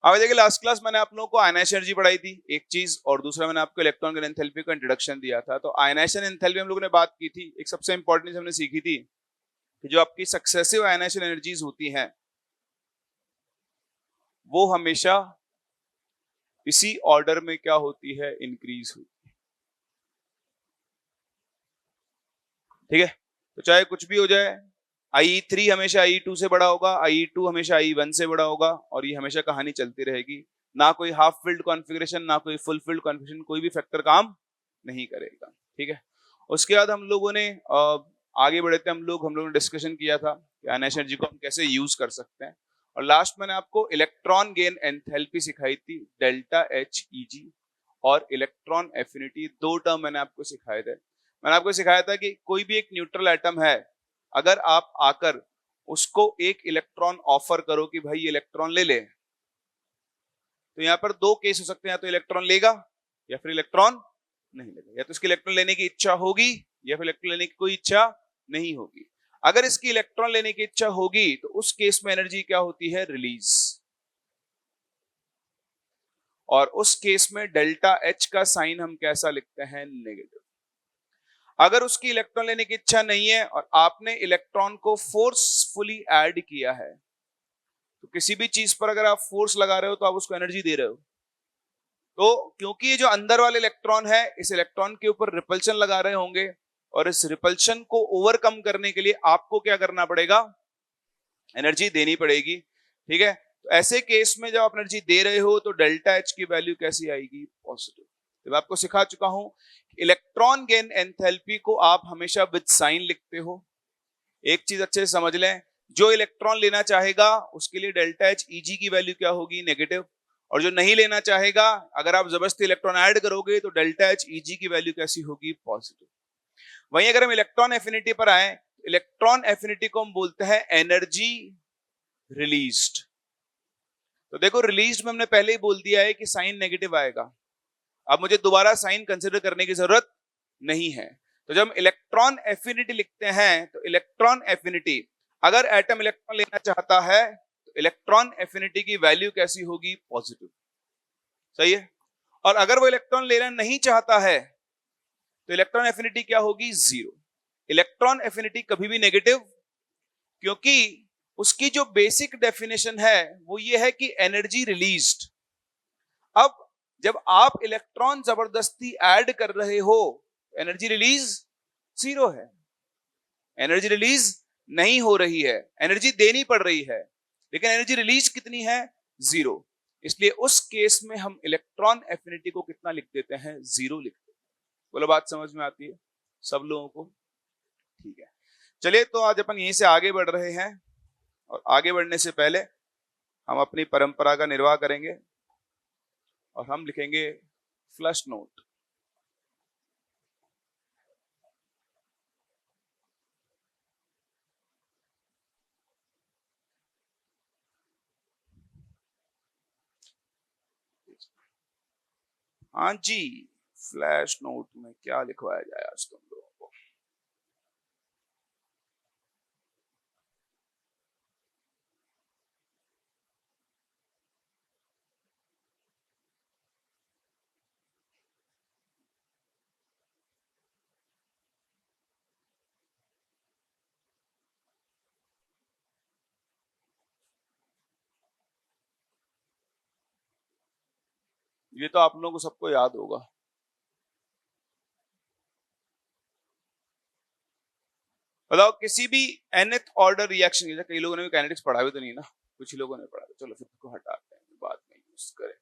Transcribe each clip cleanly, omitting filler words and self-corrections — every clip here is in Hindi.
अब देखिए लास्ट क्लास मैंने आप लोगों को आयनाइजेशन एनर्जी पढ़ाई थी एक चीज, और दूसरा मैंने आपको इलेक्ट्रॉन गेन एंथैल्पी का इंट्रोडक्शन दिया था। तो आयनाइजेशन एंथैल्पी हम लोगों ने बात की थी। एक सबसे इंपॉर्टेंट चीज हमने सीखी थी कि जो आपकी सक्सेसिव आयनाइजेशन एनर्जीज होती हैं वो हमेशा इसी ऑर्डर में क्या होती है, इंक्रीज होती है। ठीक है, तो चाहे कुछ भी हो जाए, IE3 हमेशा IE2 से बड़ा होगा, IE2 हमेशा IE1 से बड़ा होगा, और ये हमेशा कहानी चलती रहेगी। ना कोई हाफ फिल्ड कॉन्फ़िगरेशन, ना कोई फुल फिल्ड कॉन्फ़िगरेशन, कोई भी फैक्टर काम नहीं करेगा। ठीक है, उसके बाद हम लोगों ने आगे बढ़े थे, हम लोगों ने डिस्कशन किया था कि आयनाइजेशन एनर्जी को हम कैसे यूज कर सकते हैं। और लास्ट मैंने आपको इलेक्ट्रॉन गेन एंथैल्पी सिखाई थी, डेल्टा एच ईजी, और इलेक्ट्रॉन एफिनिटी। दो टर्म मैंने आपको सिखाए थे। मैंने आपको सिखाया था कि कोई भी एक न्यूट्रल एटम है, अगर आप आकर उसको एक इलेक्ट्रॉन ऑफर करो कि भाई ये इलेक्ट्रॉन ले ले, तो यहां पर दो केस हो सकते हैं, या तो इलेक्ट्रॉन लेगा या फिर इलेक्ट्रॉन नहीं लेगा। या तो इसकी इलेक्ट्रॉन लेने की इच्छा होगी या फिर इलेक्ट्रॉन लेने की कोई इच्छा नहीं होगी। अगर इसकी इलेक्ट्रॉन लेने की इच्छा होगी तो उस केस में एनर्जी क्या होती है, रिलीज। और उस केस में डेल्टा एच का साइन हम कैसा लिखते हैं, नेगेटिव। अगर उसकी इलेक्ट्रॉन लेने की इच्छा नहीं है और आपने इलेक्ट्रॉन को फोर्सफुली ऐड किया है, तो किसी भी चीज पर अगर आप फोर्स लगा रहे हो तो आप उसको एनर्जी दे रहे हो। तो क्योंकि ये जो अंदर वाले इलेक्ट्रॉन है, इस इलेक्ट्रॉन के ऊपर रिपल्शन लगा रहे होंगे, और इस रिपल्शन को ओवरकम करने के लिए आपको क्या करना पड़ेगा, एनर्जी देनी पड़ेगी। ठीक है, तो ऐसे केस में जब आप एनर्जी दे रहे हो तो डेल्टा एच की वैल्यू कैसी आएगी, पॉजिटिव। तो मैं आपको सिखा चुका हूं, इलेक्ट्रॉन गेन एंथैल्पी को आप हमेशा विद साइन लिखते हो। एक चीज अच्छे से समझ लें, जो इलेक्ट्रॉन लेना चाहेगा उसके लिए डेल्टा एच ईजी की वैल्यू क्या होगी, नेगेटिव। और जो नहीं लेना चाहेगा, अगर आप जबरदस्ती इलेक्ट्रॉन ऐड करोगे तो डेल्टा एच ईजी की वैल्यू कैसी होगी, पॉजिटिव। वहीं अगर हम इलेक्ट्रॉन एफिनिटी पर आए, इलेक्ट्रॉन एफिनिटी को हम बोलते हैं एनर्जी रिलीज्ड। तो देखो रिलीज्ड में हमने पहले ही बोल दिया है कि साइन नेगेटिव आएगा। अब मुझे दोबारा साइन कंसिडर करने की जरूरत नहीं है। तो जब हम इलेक्ट्रॉन एफिनिटी लिखते हैं तो इलेक्ट्रॉन एफिनिटी, अगर एटम इलेक्ट्रॉन लेना चाहता है तो इलेक्ट्रॉन एफिनिटी की वैल्यू कैसी होगी, पॉजिटिव। सही है। और अगर वो इलेक्ट्रॉन लेना नहीं चाहता है तो इलेक्ट्रॉन एफिनिटी क्या होगी, जीरो। इलेक्ट्रॉन एफिनिटी कभी भी नेगेटिव, क्योंकि उसकी जो बेसिक डेफिनेशन है वो ये है कि एनर्जी रिलीज्ड। अब जब आप इलेक्ट्रॉन जबरदस्ती ऐड कर रहे हो, एनर्जी रिलीज जीरो है। एनर्जी रिलीज नहीं हो रही है, एनर्जी देनी पड़ रही है, लेकिन एनर्जी रिलीज कितनी है, जीरो। इसलिए उस केस में हम इलेक्ट्रॉन एफिनिटी को कितना लिख देते हैं, जीरो लिख देते हैं। बोलो बात समझ में आती है सब लोगों को? ठीक है, चलिए तो आज अपन यहीं से आगे बढ़ रहे हैं, और आगे बढ़ने से पहले हम अपनी परंपरा का निर्वाह करेंगे और हम लिखेंगे फ्लश नोट। हाँ जी, फ्लैश नोट में क्या लिखवाया जाए आज तुम लोगों को? ये तो आप लोगों को सबको याद होगा। बताओ किसी भी nth ऑर्डर रिएक्शन, कई लोगों ने भी काइनेटिक्स पढ़ा भी तो नहीं ना, कुछ ही लोगों ने पढ़ा। चलो फिर को हटाते हैं, बाद में यूज करें।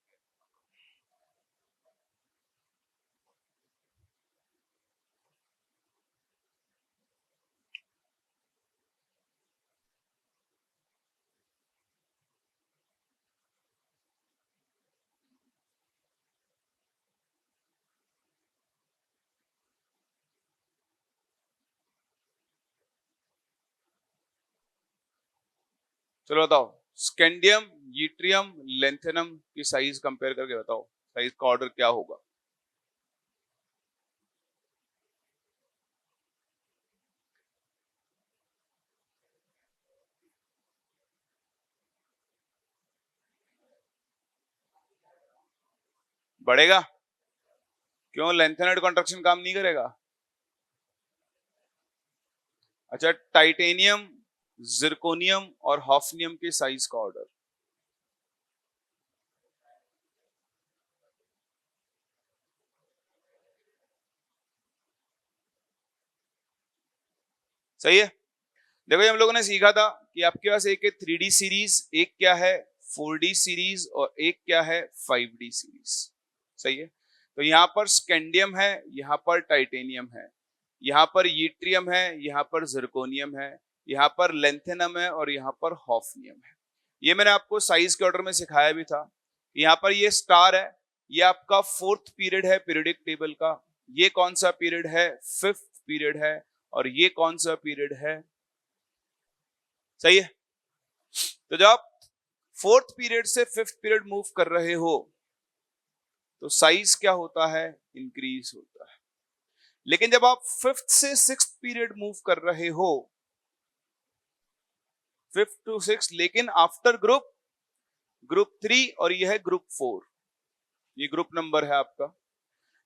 चलो बताओ, स्कैंडियम, यूट्रियम, लेंथेनम की साइज कंपेयर करके बताओ, साइज का ऑर्डर क्या होगा? बढ़ेगा। क्यों, लेंथेनॉइड कॉन्ट्रैक्शन काम नहीं करेगा? अच्छा, टाइटेनियम, जिरकोनियम और हॉफनियम के साइज का ऑर्डर। सही है। देखो ये हम लोगों ने सीखा था कि आपके पास एक है 3D सीरीज, एक क्या है 4D सीरीज और एक क्या है 5D सीरीज। सही है। तो यहाँ पर स्कैंडियम है, यहाँ पर टाइटेनियम है, यहाँ पर यट्रियम है, यहाँ पर जिरकोनियम है, यहाँ पर लेंथेनम है और यहाँ पर हॉफनियम है। ये मैंने आपको साइज के ऑर्डर में सिखाया भी था। यहाँ पर ये स्टार है, ये आपका 4th पीरियड है पीरियडिक टेबल का। ये कौन सा पीरियड है? 5th पीरियड है। और ये कौन सा पीरियड है? सही है। तो जब आप 4th पीरियड से 5th पीरियड मूव कर रहे हो तो साइज क्या होता है? इंक्रीज होता है। लेकिन जब आप 5th से 6th पीरियड मूव कर रहे हो, 5th to 6th, लेकिन आफ्टर ग्रुप 3 और यह है ग्रुप 4, ये ग्रुप नंबर है आपका।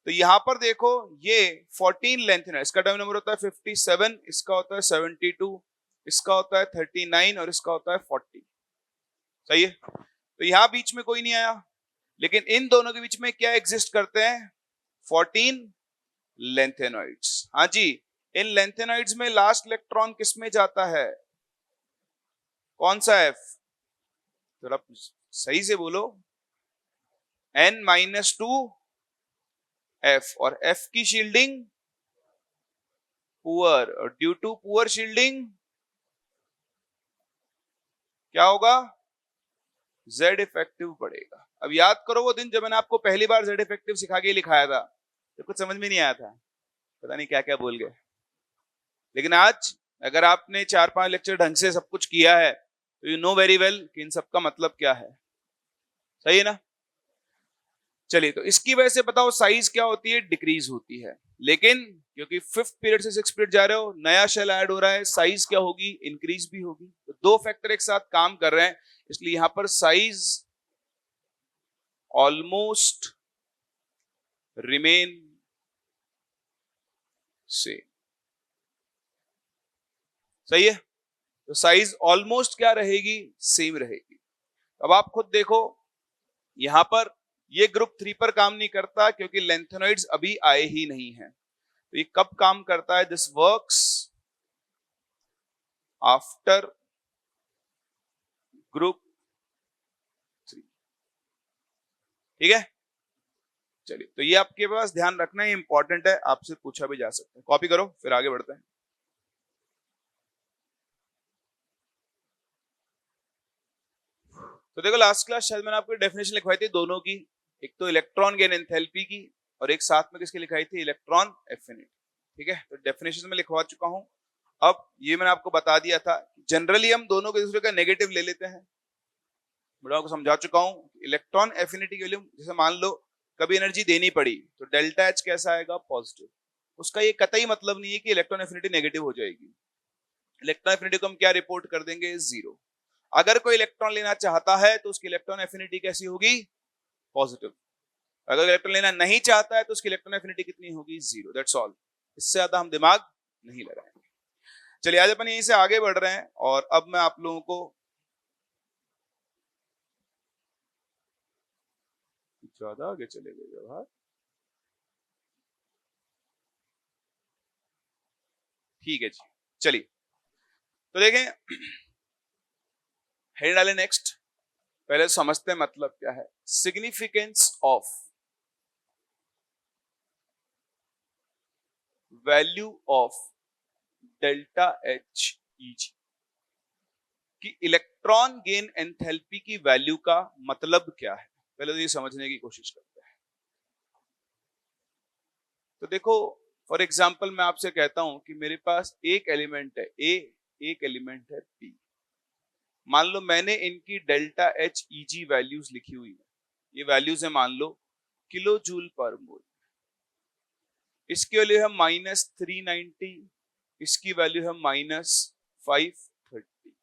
तो यहां पर देखो ये 14 लेंथ है, इसका टाइम नंबर होता है 57, इसका होता है 72, इसका होता है 39 और इसका होता है 40। सही है। तो यहां बीच में कोई नहीं आया, लेकिन इन दोनों के बीच में क्या एग्जिस्ट करते हैं? 14 लेंथेनॉइड्स। हाँ जी, इन लेंथेनॉइड्स में लास्ट इलेक्ट्रॉन किस में जाता है? कौन सा? एफ। जरा सही से बोलो। N-2 एफ, और एफ की शील्डिंग पुअर, और ड्यू टू पुअर शील्डिंग क्या होगा? जेड इफेक्टिव बढ़ेगा। अब याद करो वो दिन जब मैंने आपको पहली बार जेड इफेक्टिव सिखा के लिखाया था, तो कुछ समझ में नहीं आया था, पता नहीं क्या क्या बोल गए। लेकिन आज अगर आपने 4-5 लेक्चर ढंग से सब कुछ किया है तो यू नो वेरी वेल कि इन सब का मतलब क्या है। सही है ना? चलिए, तो इसकी वजह से बताओ साइज क्या होती है? डिक्रीज होती है। लेकिन क्योंकि 5th पीरियड से 6th पीरियड जा रहे हो, नया शेल ऐड हो रहा है, साइज क्या होगी? इंक्रीज भी होगी। तो दो फैक्टर एक साथ काम कर रहे हैं, इसलिए यहां पर साइज ऑलमोस्ट रिमेन सेम। सही है। तो साइज ऑलमोस्ट क्या रहेगी? सेम रहेगी। अब आप खुद देखो, यहां पर ये ग्रुप 3 पर काम नहीं करता क्योंकि लेंथेनॉइड्स अभी आए ही नहीं है। तो ये कब काम करता है? This works after group 3। ठीक है। चलिए, तो ये आपके पास ध्यान रखना है, इंपॉर्टेंट है, आपसे पूछा भी जा सकता है। कॉपी करो, फिर आगे बढ़ते हैं। तो देखो लास्ट क्लास शायद मैंने आपको डेफिनेशन लिखवाई थी दोनों की, एक तो इलेक्ट्रॉन गेन एंथैल्पी की और एक साथ में किसकी लिखाई थी? Electron affinity. ठीक है, तो डेफिनेशन में लिखवा चुका हूं। अब ये मैंने आपको बता दिया था, जनरली हम दोनों के दूसरे का नेगेटिव ले लेते हैं। मैं आपको समझा चुका हूं इलेक्ट्रॉन एफिनिटी के लिए, जैसे मान लो कभी एनर्जी देनी पड़ी तो डेल्टा एच कैसा आएगा? पॉजिटिव। उसका ये कतई मतलब नहीं है कि इलेक्ट्रॉन एफिनिटी नेगेटिव हो जाएगी। इलेक्ट्रॉन एफिनिटी को हम क्या रिपोर्ट कर देंगे? 0। अगर कोई इलेक्ट्रॉन लेना चाहता है तो उसकी इलेक्ट्रॉन एफिनिटी कैसी होगी? पॉजिटिव। अगर इलेक्ट्रॉन लेना नहीं चाहता है तो उसकी इलेक्ट्रॉन एफिनिटी कितनी होगी? 0। That's all. इससे ज्यादा हम दिमाग नहीं लगाएंगे। चलिए आज अपन यहीं से आगे बढ़ रहे हैं, और अब मैं आप लोगों को ज्यादा आगे चले गए व्यवहार। ठीक है जी, चलिए तो देखें, हेड डाले नेक्स्ट। पहले तो समझते हैं मतलब क्या है। Significance of value of delta H easy, कि इलेक्ट्रॉन गेन एंथैल्पी की वैल्यू का मतलब क्या है, पहले तो ये समझने की कोशिश करते हैं। तो देखो फॉर एग्जांपल मैं आपसे कहता हूं कि मेरे पास एक एलिमेंट है ए, एक एलिमेंट है बी। मान लो मैंने इनकी डेल्टा एच ईजी वैल्यूज लिखी हुई है। ये वैल्यूज है मान लो किलो जूल पर मोल। इसके वैल्यू है -390, इसकी वैल्यू है -530।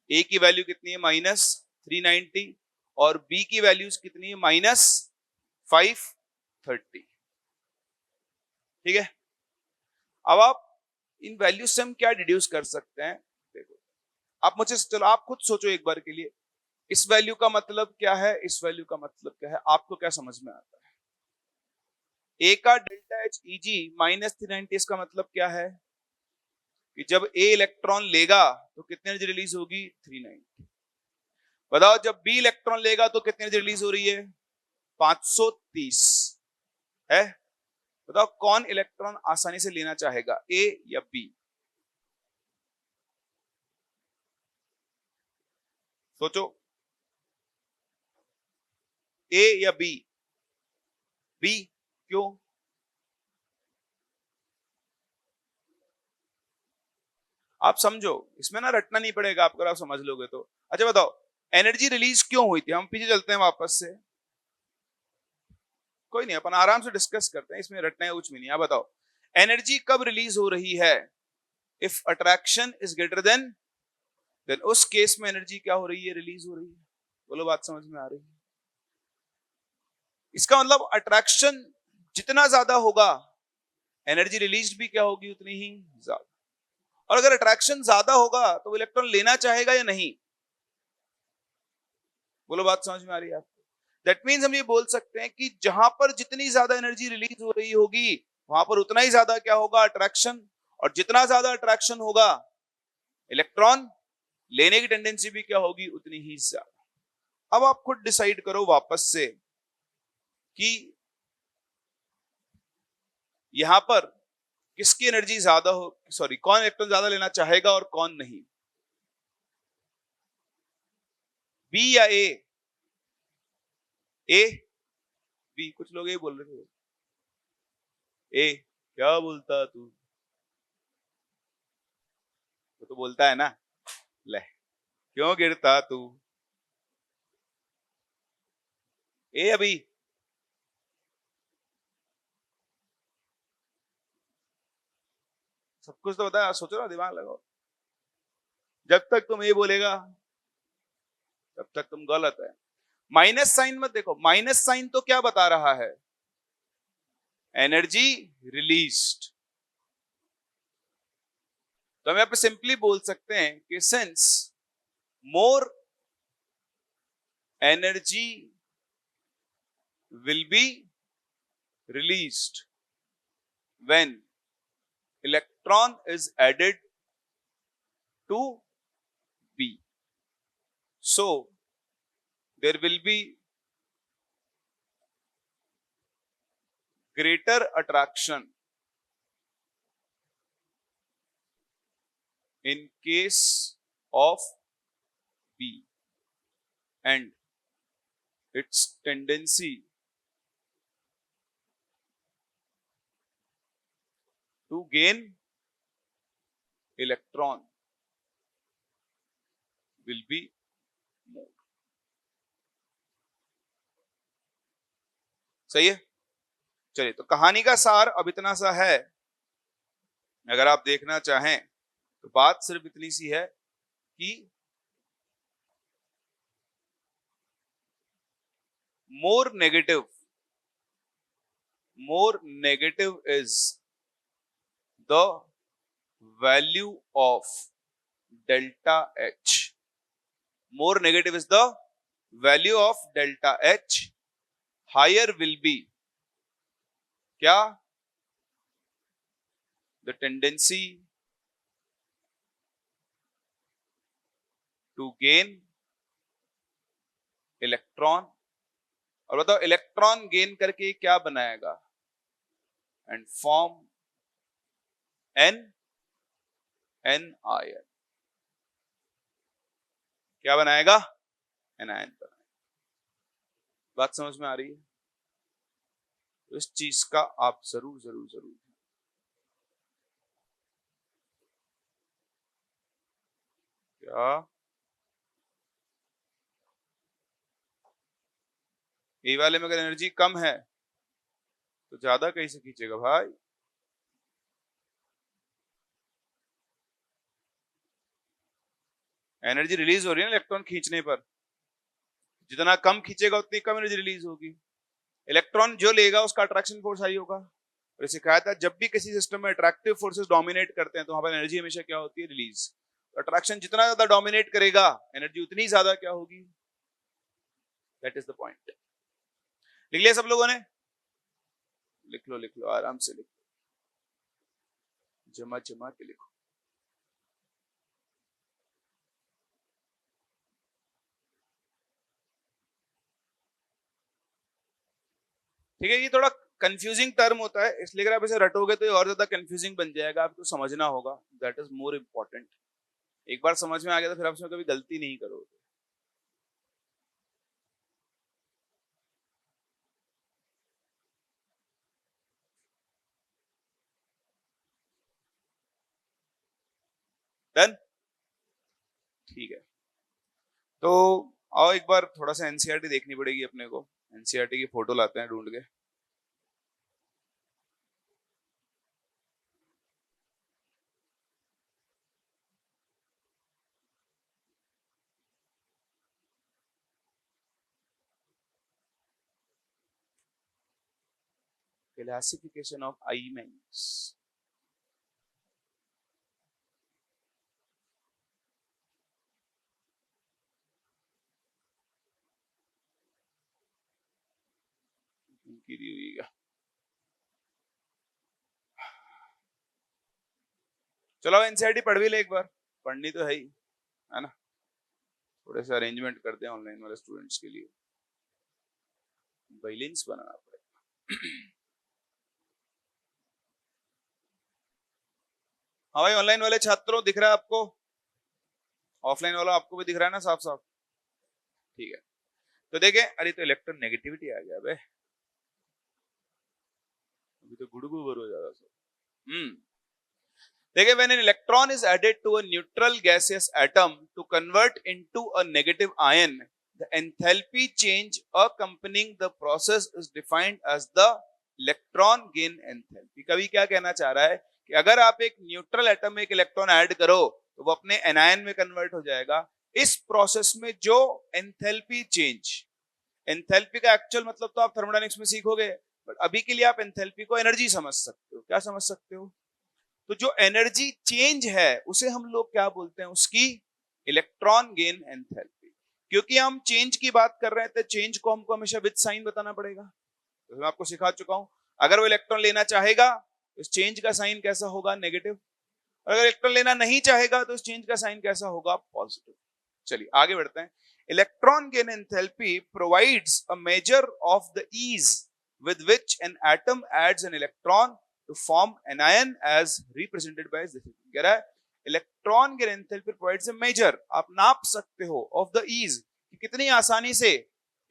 ए की वैल्यू कितनी है? -390, और बी की वैल्यूज कितनी है? 530। ठीक है, अब आप इन वैल्यूज से हम क्या डिड्यूस कर सकते हैं? देखो, आप मुझे, चलो आप खुद सोचो एक बार के लिए, इस वैल्यू का मतलब क्या है, इस वैल्यू का मतलब क्या है, आपको क्या समझ में आता है? ए का डेल्टा एच ईजी -390, इसका मतलब क्या है कि जब ए इलेक्ट्रॉन लेगा तो कितनी एनर्जी रिलीज होगी? 390। बताओ जब बी इलेक्ट्रॉन लेगा तो कितनी एनर्जी रिलीज हो रही है? 530 है। बताओ कौन इलेक्ट्रॉन आसानी से लेना चाहेगा, ए या बी? सोचो, ए या बी? बी, क्यों? आप समझो, इसमें ना रटना नहीं पड़ेगा आपको, अगर आप समझ लोगे तो। अच्छा बताओ, एनर्जी रिलीज क्यों हुई थी? हम पीछे चलते हैं वापस से, कोई नहीं, अपन आराम से डिस्कस करते हैं, इसमें रटना है कुछ भी नहीं। आप बताओ, एनर्जी कब रिलीज हो रही है? If attraction is greater than उस केस में एनर्जी क्या हो रही है? रिलीज हो रही है। बोलो, बात समझ में आ रही है? इसका मतलब अट्रैक्शन जितना ज्यादा होगा, एनर्जी रिलीज भी क्या होगी? उतनी ही ज्यादा। और अगर अट्रैक्शन ज्यादा होगा तो इलेक्ट्रॉन लेना चाहेगा या नहीं? बोलो, बात समझ में आ रही है आपको? दैट मीन्स हम ये बोल सकते हैं कि जहां पर जितनी ज्यादा एनर्जी रिलीज हो रही होगी, वहां पर उतना ही ज्यादा क्या होगा? अट्रैक्शन। और जितना ज्यादा अट्रैक्शन होगा, इलेक्ट्रॉन लेने की टेंडेंसी भी क्या होगी? उतनी ही ज्यादा। अब आप खुद डिसाइड करो वापस से कि यहां पर किसकी एनर्जी ज्यादा हो, सॉरी, कौन इलेक्ट्रॉन ज्यादा लेना चाहेगा और कौन नहीं? बी या ए? ए, बी? कुछ लोग ये बोल रहे थे। ए, क्या बोलता तू? तो बोलता है ना, ले, क्यों गिरता तू? ए अभी? सब कुछ तो बताया, सोचो ना, दिमाग लगाओ। जब तक तुम ये बोलेगा तब तक तुम गलत है। माइनस साइन मत देखो, माइनस साइन तो क्या बता रहा है? Energy released. तो हम यहां पे सिंपली बोल सकते हैं कि since more energy will be released when electron is added to B. So there will be greater attraction in case of B, and its tendency to gain electron will be more. सही है? चलिए, तो कहानी का सार अब इतना सा है। अगर आप देखना चाहें तो बात सिर्फ इतनी सी है कि more negative is the value of delta H. More negative is the value of delta H. Higher will be क्या? The tendency to gain electron. और बताओ, इलेक्ट्रॉन गेन करके क्या बनाएगा? And form an ion. क्या बनाएगा? एन आयन बनाएगा। बात समझ में आ रही है? तो इस चीज का आप जरूर जरूर जरूर क्या, ए वाले में अगर एनर्जी कम है तो ज्यादा कैसे खींचेगा भाई? एनर्जी रिलीज हो रही है ना इलेक्ट्रॉन खींचने पर, जितना कम खींचेगा उतनी कम एनर्जी रिलीज होगी। इलेक्ट्रॉन जो लेगा उसका अट्रैक्शन फोर्स हाई होगा। और सिखाया था जब भी किसी सिस्टम में अट्रैक्टिव फोर्सेस डोमिनेट करते हैं तो वहां पर एनर्जी हमेशा क्या होती है, रिलीज। अट्रैक्शन जितना ज्यादा डोमिनेट करेगा एनर्जी उतनी ज्यादा क्या होगी, दैट इज द पॉइंट। लिख लिया सब लोगों ने? लिख लो आराम से लिख लो, जमा जमा के लिखो। ठीक है, ये थोड़ा कंफ्यूजिंग टर्म होता है, इसलिए अगर आप इसे रटोगे तो ये और ज्यादा कंफ्यूजिंग बन जाएगा, आपको समझना होगा, दैट इज मोर इंपॉर्टेंट। एक बार समझ में आ गया तो फिर आप उसमें कभी गलती नहीं करोगे। डन? ठीक है, तो आओ एक बार थोड़ा सा एनसीईआरटी देखनी पड़ेगी अपने को। एनसीईआरटी की फोटो लाते हैं ढूंढ के। क्लासिफिकेशन ऑफ आइमेंस। की दी हुई है, चलो एनसीईआरटी पढ़ भी ले एक बार, पढ़नी तो है ही, है ना। थोड़े से अरेंजमेंट करते हैं ऑनलाइन वाले स्टूडेंट्स के लिए, बैलेंस बनाना पड़ेगा। हाँ भाई, ऑनलाइन वाले छात्रों दिख रहा है आपको? ऑफलाइन वाला आपको भी दिख रहा है ना साफ साफ? ठीक है, तो देखें, अरे तो इलेक्ट्रॉन नेगेटिविटी आ गया बे, अभी तो गुड़गुड़ हो जा रहा सब। देखिए, when an electron is added to a neutral gaseous atom to convert into a negative ion, the enthalpy change accompanying the process is defined as the electron gain enthalpy। कभी क्या कहना चाह रहा है कि अगर आप एक न्यूट्रल एटम में एक इलेक्ट्रॉन ऐड करो तो वो अपने एनायन में कन्वर्ट हो जाएगा। इस प्रोसेस में जो एंथैल्पी चेंज, एंथैल्पी का एक्चुअल मतलब तो आप थर्मोडायनेमिक्स में सीखोगे, बट अभी के लिए आप एंथैल्पी को एनर्जी समझ सकते हो। क्या समझ सकते हो? तो जो एनर्जी चेंज है उसे हम लोग क्या बोलते हैं, उसकी इलेक्ट्रॉन गेन एंथैल्पी। क्योंकि हम चेंज की बात कर रहे हैं तो चेंज को हमको हमेशा विद साइन बताना पड़ेगा। तो मैं आपको सिखा चुका हूं, अगर वो इलेक्ट्रॉन लेना चाहेगा तो इस चेंज का साइन कैसा होगा, नेगेटिव। अगर इलेक्ट्रॉन लेना नहीं चाहेगा तो इस चेंज का साइन कैसा होगा, पॉजिटिव। चलिए आगे बढ़ते हैं। Electron gain enthalpy provides a measure of the ease with which an atom adds an electron to form an ion as represented by this। कह रहा है electron gain enthalpy provides a measure, आप नाप सकते हो, ऑफ द ईज, कि कितनी आसानी से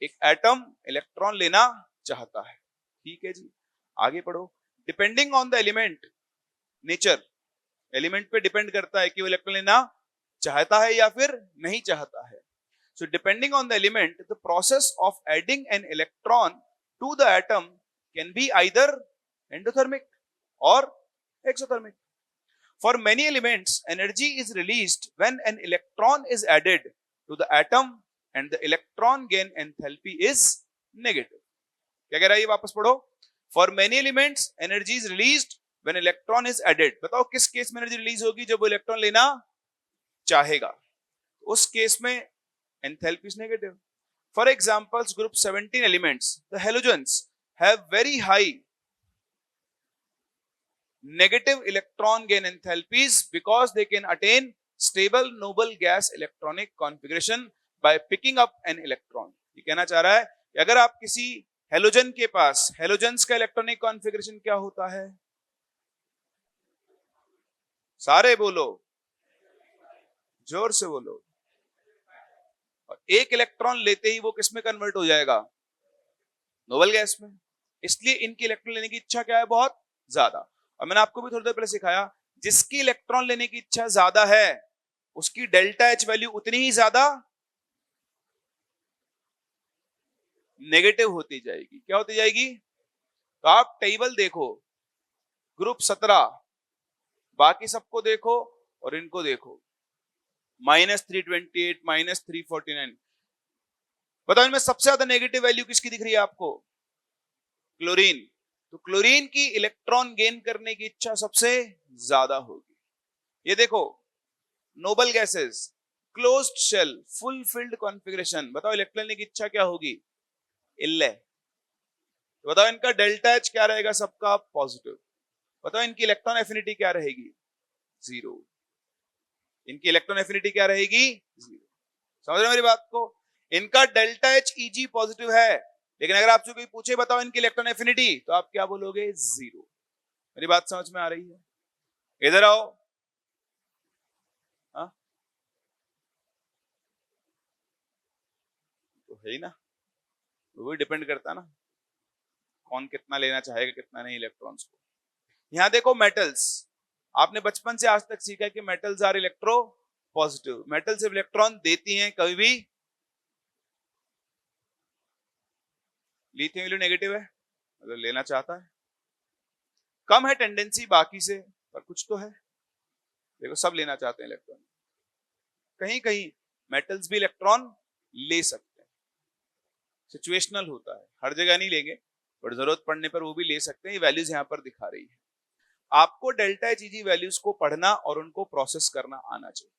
एक एटम इलेक्ट्रॉन लेना चाहता है। ठीक है जी, आगे पढ़ो। Depending on the element nature, element पे डिपेंड करता है कि वो इलेक्ट्रॉन लेना चाहता है या फिर नहीं चाहता है। So depending on the element, the process of adding an electron to the atom can be either endothermic or exothermic. For many elements, energy is released when an electron is added to the atom and the electron gain enthalpy is negative। क्या कह रहा है ये, वापस पढ़ो। For many elements, energy is released when electron is added। बताओ किस केस में एनर्जी रिलीज होगी, जब वो इलेक्ट्रॉन लेना चाहेगा, उस केस में enthalpy is negative. For examples, group 17 elements, the halogens have very high negative electron gain enthalpies because they can attain stable noble gas electronic configuration by picking up an electron। ये कहना चाह रहा है कि अगर आप किसी हेलोजन के पास, हेलोजेंस का इलेक्ट्रॉनिक कॉन्फ़िगरेशन क्या होता है, सारे बोलो, जोर से बोलो। और एक इलेक्ट्रॉन लेते ही वो किस में कन्वर्ट हो जाएगा, नोबल गैस में। इसलिए इनकी इलेक्ट्रॉन लेने की इच्छा क्या है, बहुत ज्यादा। और मैंने आपको भी थोड़ी देर पहले सिखाया, जिसकी इलेक्ट्रॉन लेने की इच्छा ज्यादा है उसकी डेल्टा एच वैल्यू उतनी ही ज्यादा नेगेटिव होती जाएगी। क्या होती जाएगी? तो आप टेबल देखो, ग्रुप 17, बाकी सबको देखो और इनको देखो, -328, -349। बताओ इनमें सबसे ज्यादा नेगेटिव वैल्यू किसकी दिख रही है आपको? क्लोरीन, तो क्लोरीन की इलेक्ट्रॉन गेन करने की इच्छा सबसे ज्यादा होगी। ये देखो, noble gases, closed shell, full filled configuration, बताओ इलेक्ट्रॉन लेने की इच्छा क्या होगी? 11। तो बताओ इनका डेल्टा एच क्या रहेगा? सबका पॉजिटिव। बताओ इनकी इलेक्ट्रॉन एफिनिटी क्या रहेगी? 0। इनकी इलेक्ट्रॉन एफिनिटी क्या रहेगी? 0। समझ रहे हो मेरी बात को? इनका डेल्टा एच ईजी पॉजिटिव है, लेकिन अगर आपसे कोई पूछे बताओ इनकी इलेक्ट्रॉन एफिनिटी, तो आप क्या बोलोगे? 0। मेरी बात समझ में आ रही है? इधर आओ। हाँ, तो है ही ना, वो भी डिपेंड करता है ना कौन कितना लेना चाहेगा, कितना नहीं इलेक्ट्रॉन्स को। यहां देखो मेटल्स, आपने बचपन से आज तक सीखा है कि metals are electropositive. Metal सिर्फ इलेक्ट्रॉन देती हैं, कभी भी लिथियम इलेक्ट्रो नेगेटिव है, मतलब लेना चाहता है, कम है टेंडेंसी बाकी से, पर कुछ तो है। देखो सब लेना चाहते हैं इलेक्ट्रॉन, कहीं कहीं मेटल्स भी इलेक्ट्रॉन ले सकते हैं, सिचुएशनल होता है, हर जगह नहीं लेंगे, बट जरूरत पड़ने पर वो भी ले सकते हैं। ये वैल्यूज यहाँ पर दिखा रही है। आपको डेल्टा एच जी वैल्यूज को पढ़ना और उनको प्रोसेस करना आना चाहिए।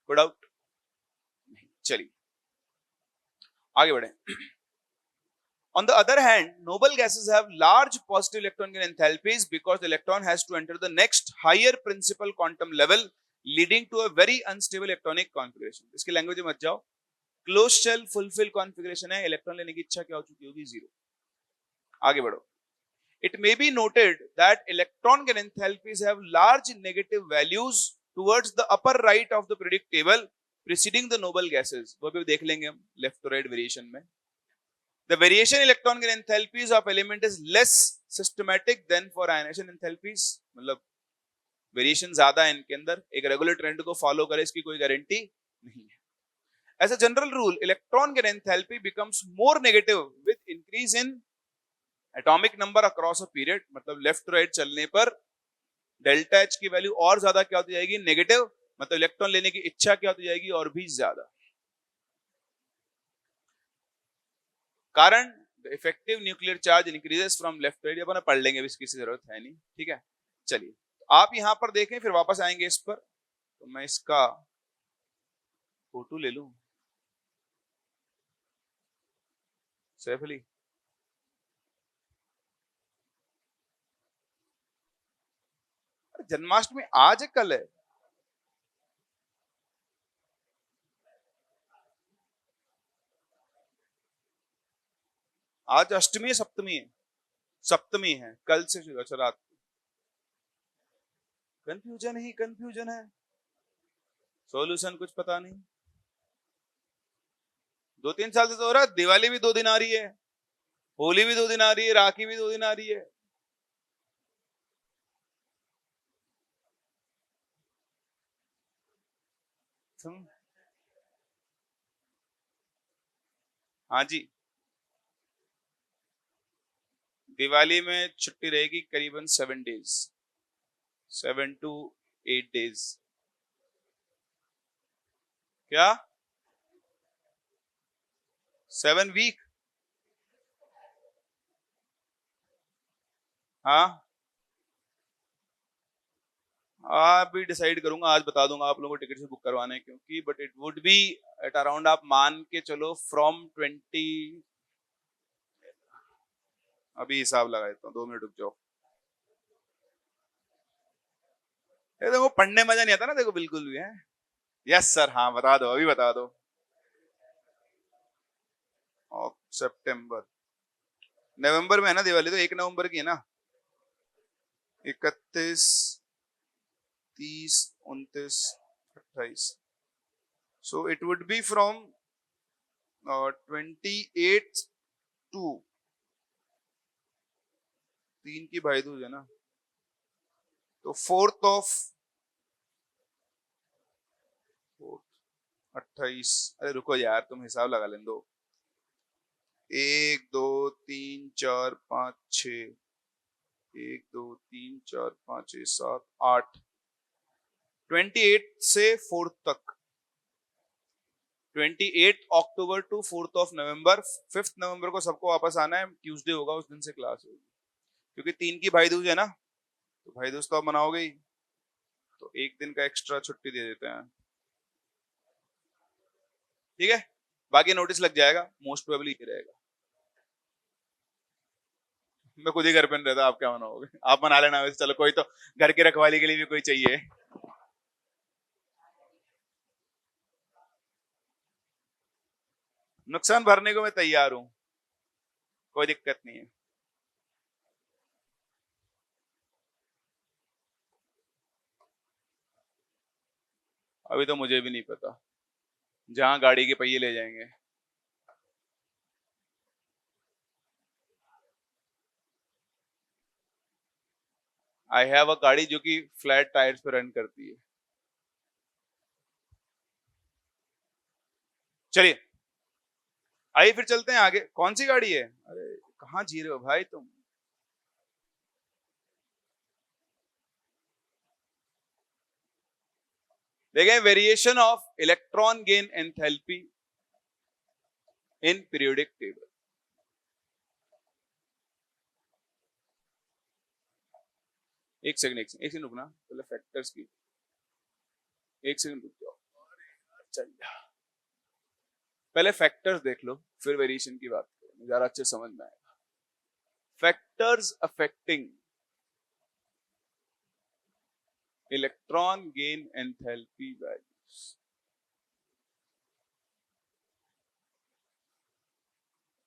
कोई डाउट नहीं? चलिए आगे बढ़े। On the other hand, noble gases have large positive electron gain enthalpies because the electron has to enter the next higher principal quantum level, leading to a very unstable electronic configuration. इसकी लैंग्वेज में मत जाओ, क्लोज शेल फुलफिल कॉन्फ़िगरेशन है, इलेक्ट्रॉन लेने की इच्छा क्या हो चुकी होगी? 0। आगे बढ़ो। It may be noted that electron gain enthalpies have large negative values towards the upper right of the periodic table preceding the noble gases. वो भी देख लेंगे हम लेफ्ट टू राइट वेरिएशन में। The variation in electron gain enthalpies of element is less systematic than for ionization enthalpies. मतलब वेरिएशन ज्यादा है इनके अंदर, एक रेगुलर ट्रेंड को फॉलो करे इसकी कोई गारंटी नहीं है। As a general rule, electron gain enthalpy becomes more negative with increase in atomic number across a period. मतलब लेफ्ट टू राइट चलने पर डेल्टा एच की वैल्यू और ज्यादा क्या होती जाएगी? नेगेटिव। मतलब इलेक्ट्रॉन लेने की इच्छा क्या होती जाएगी? और भी ज्यादा। कारण effective nuclear charge increases from left to right, अपन पढ़ लेंगे, अभी इसकी जरूरत है नहीं, ठीक है। चलिए आप यहां पर देखें, फिर वापस आएंगे इस पर। तो मैं इसका फोटो ले लूं सेफली। जन्माष्टमी आज है कल है? आज अष्टमी है सप्तमी है? सप्तमी है, कल से शुरू। अच्छा रात। कंफ्यूजन ही कंफ्यूजन है, सॉल्यूशन कुछ पता नहीं। 2-3 साल से तो हो रहा है, दिवाली भी 2 दिन आ रही है, होली भी 2 दिन आ रही है, राखी भी 2 दिन आ रही है। हाँ जी, दिवाली में छुट्टी रहेगी करीबन 7 डेज, 7 to 8 डेज। क्या? 7 वीक? हाँ, अभी डिसाइड करूंगा, आज बता दूंगा आप लोगों को टिकट से बुक करवाने क्योंकि, but it would B at around, आप मान के चलो फ्रॉम 20। अभी हिसाब लगा देता हूँ, 2 मिनट रुक जाओ। ये देखो पढ़ने मजा नहीं आता ना, देखो बिल्कुल भी है। यस सर, हाँ बता दो, अभी बता दो। सितंबर, नवंबर में है ना दिवाली, तो 1 नवंबर की है ना। 31, 30, 29, 28। So it would be from 28 to 3 की भाई दूज है ना, तो 4 28। अरे रुको यार, तुम हिसाब लगा लें दो। 1 2 3 4 5 6, 1 2 3 4 5 6 7 8, 28 से 4 तक 28 अक्टूबर टू 4 नवंबर। 5 नवंबर को सबको वापस आना है, ट्यूसडे होगा, उस दिन से क्लास होगी, क्योंकि 3 की भाई दूज है ना, तो भाई दूज तो आप मनाओगे ही, तो एक दिन का एक्स्ट्रा छुट्टी दे देते हैं, ठीक है। बाकी नोटिस लग जाएगा, मोस्ट प्रोबेबली ये रहेगा। मैं खुद ही घर पे नहीं रहता, आप क्या मनाओगे, आप मना लेना वैसे, चलो कोई तो घर की रखवाली के लिए भी कोई चाहिए। नुकसान भरने को मैं तैयार हूं, कोई दिक्कत नहीं है। अभी तो मुझे भी नहीं पता, जहां गाड़ी के पहिए ले जाएंगे। आई हैव अ गाड़ी जो कि फ्लैट टायर्स पे रन करती है। चलिए आइए फिर चलते हैं आगे। कौन सी गाड़ी है, अरे कहाँ जी रहे हो भाई तुम। देखें, variation of electron gain enthalpy in periodic table. एक सेकंड रुकना, पहले फैक्टर्स की, एक सेकंड रुक जाओ। चल पहले फैक्टर्स देख लो, फिर वेरिएशन की बात करें, ज्यादा अच्छे समझ में आएगा। Factors affecting electron gain enthalpy values.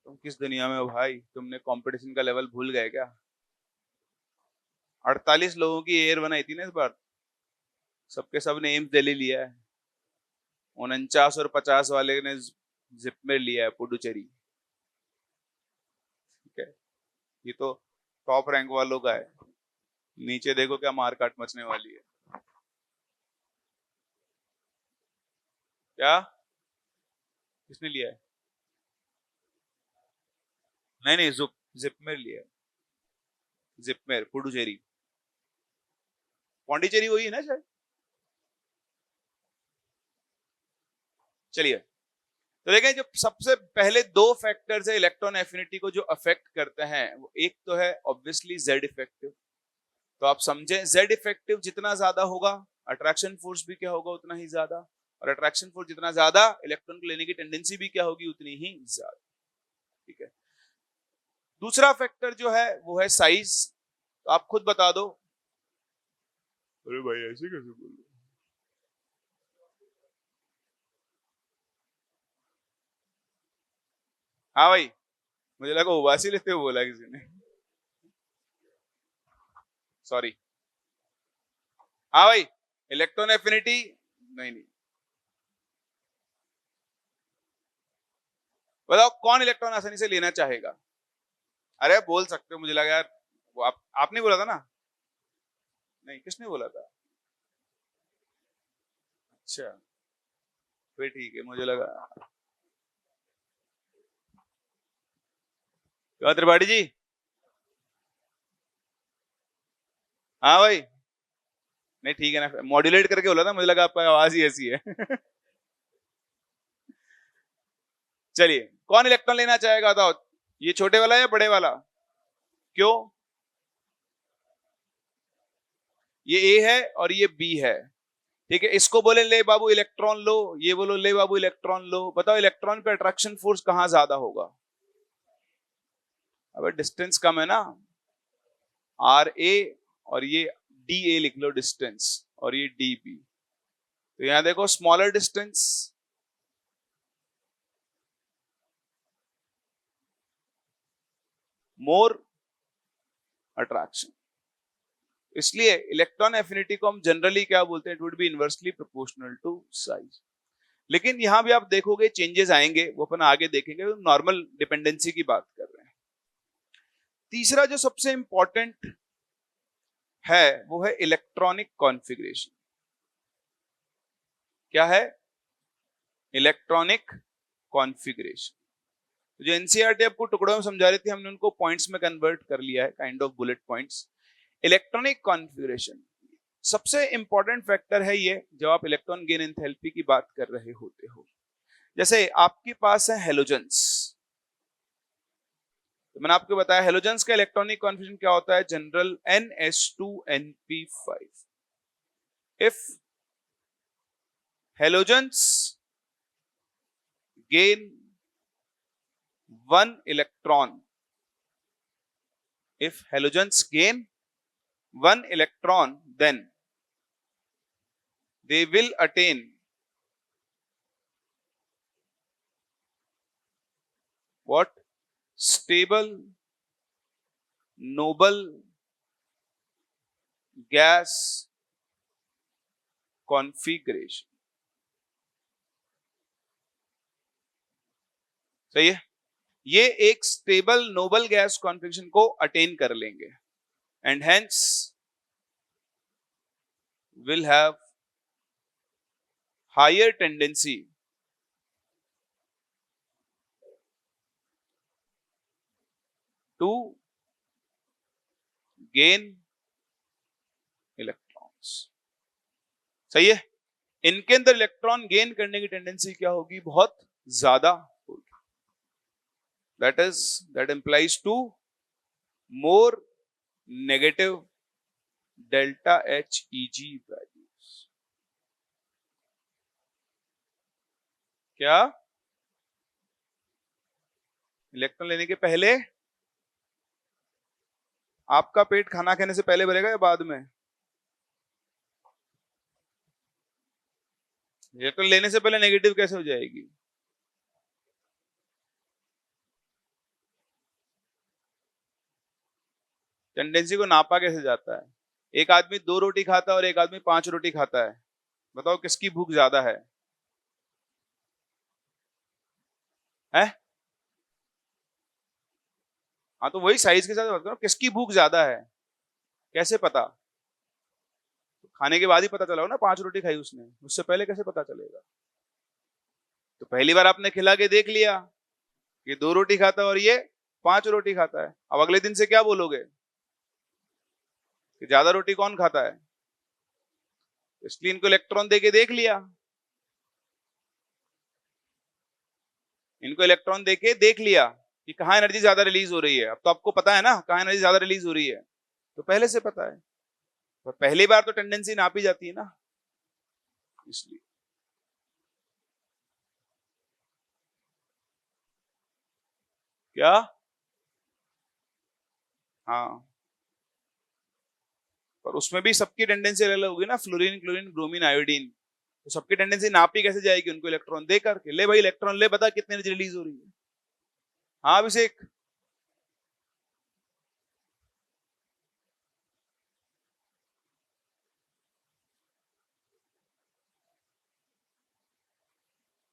तुम किस दुनिया में हो भाई, तुमने कंपटीशन का लेवल भूल गए क्या। 48 लोगों की एयर बनाई थी ना इस बार, सबके सब ने एम्स दिल्ली लिया है, 49 और 50 वाले ने जिप में लिया है पुडुचेरी, ठीक है। ये तो टॉप रैंक वालों का है, नीचे देखो क्या मार काट मचने वाली है। क्या, किसने लिया है। नहीं नहीं, जिप में लिया है, जिप में पुडुचेरी, पौंडीचेरी वही है ना शायद। चलिए, तो देखें जो सबसे पहले दो फैक्टर्स है इलेक्ट्रॉन एफिनिटी को जो अफेक्ट करते हैं, वो एक तो है ऑब्वियसली जेड इफेक्टिव। तो आप समझे, जेड इफेक्टिव जितना ज्यादा होगा, अट्रैक्शन फोर्स भी क्या होगा उतना ही ज्यादा, और अट्रैक्शन फोर्स जितना ज्यादा, इलेक्ट्रॉन को लेने की टेंडेंसी भी क्या होगी उतनी ही ज्यादा, ठीक है। दूसरा फैक्टर जो है वो है साइज। तो आप खुद बता दो। अरे भाई ऐसे कैसे बोल रहे हो? हाँ भाई, मुझे लगा उबासी लेते हुए बोला किसी ने, सॉरी। हाँ भाई, इलेक्ट्रॉन एफिनिटी, नहीं नहीं, बताओ कौन इलेक्ट्रॉन आसानी से लेना चाहेगा। अरे बोल सकते हो, मुझे लगा यार वो आपने बोला था ना। नहीं, किसने बोला था। अच्छा, फिर ठीक है, मुझे लगा। क्या त्रिपाठी जी। हाँ भाई, नहीं ठीक है ना, मॉड्यूलेट करके बोला था, मुझे लगा आपका आवाज ही ऐसी है। चलिए, कौन इलेक्ट्रॉन लेना चाहेगा बताओ, ये छोटे वाला या बड़े वाला। क्यों, ये ए है और ये बी है, ठीक है। इसको बोले ले बाबू इलेक्ट्रॉन लो, ये बोलो ले बाबू इलेक्ट्रॉन लो, बताओ इलेक्ट्रॉन पे अट्रैक्शन फोर्स कहां ज्यादा होगा। अब डिस्टेंस कम है ना, आर ए, और ये डी ए लिख लो डिस्टेंस, और ये डी बी। तो यहां देखो स्मॉलर डिस्टेंस, मोर अट्रैक्शन। इसलिए इलेक्ट्रॉन एफिनिटी को हम जनरली क्या बोलते हैं, it would be inversely proportional to size. लेकिन यहां भी आप देखोगे चेंजेस आएंगे, वो अपन आगे देखेंगे, नॉर्मल डिपेंडेंसी की बात कर रहे हैं। तीसरा जो सबसे इंपॉर्टेंट है वो है इलेक्ट्रॉनिक कॉन्फ़िगरेशन। क्या है, इलेक्ट्रॉनिक कॉन्फ़िगरेशन। जो एनसीईआरटी आपको टुकड़ों में समझा रही थी, हमने उनको पॉइंट्स में कन्वर्ट कर लिया है, kind of bullet points. Electronic configuration सबसे इंपॉर्टेंट फैक्टर है ये, जब आप इलेक्ट्रॉन गेन एंथैल्पी की बात कर रहे होते हो। जैसे आपके पास है हेलोजेंस, तो मैंने आपको बताया हेलोजेंस का इलेक्ट्रॉनिक कॉन्फिगरेशन क्या होता है, general NH2NP5. If halogens gain one electron, if halogens gain one electron, then they will attain what? Stable noble gas configuration. सही है, ये एक स्टेबल नोबल गैस कॉन्फिगरेशन को अटेन कर लेंगे and hence will have higher tendency to gain electrons. सही है, इनके अंदर इलेक्ट्रॉन गेन करने की टेंडेंसी क्या होगी, बहुत ज्यादा होगी. that implies to more negative delta H Eg values. क्या इलेक्ट्रॉन लेने के पहले आपका पेट खाना खाने से पहले भरेगा या बाद में? इलेक्ट्रॉन लेने से पहले नेगेटिव कैसे हो जाएगी? टेंडेंसी को नापा कैसे जाता है? एक आदमी 2 रोटी खाता है और एक आदमी 5 रोटी खाता है, बताओ किसकी भूख ज्यादा है? हैं? हाँ, तो वही साइज के साथ बात करो, किसकी भूख ज्यादा है कैसे पता? तो खाने के बाद ही पता चला हो ना, 5 रोटी खाई उसने, उससे पहले कैसे पता चलेगा? तो पहली बार आपने खिला के देख लिया, ये 2 रोटी खाता है और ये 5 रोटी खाता है, अब अगले दिन से क्या बोलोगे कि ज्यादा रोटी कौन खाता है? इसलिए इनको इलेक्ट्रॉन देके देख लिया, इनको इलेक्ट्रॉन देके देख लिया कि कहाँ एनर्जी ज्यादा रिलीज हो रही है. अब तो आपको पता है ना कहाँ एनर्जी ज्यादा रिलीज हो रही है, तो पहले से पता है, पर पहली बार तो टेंडेंसी नापी जाती है ना, इसलिए. क्या? हाँ, पर उसमें भी सबकी टेंडेंसी अलग होगी ना, फ्लोरीन क्लोरीन ब्रोमीन आयोडीन, तो सबकी टेंडेंसी नापी कैसे जाएगी? उनको इलेक्ट्रॉन दे करके, ले भाई इलेक्ट्रॉन ले, बता कितनी एनर्जी रिलीज हो रही है. हाँ अभिषेक,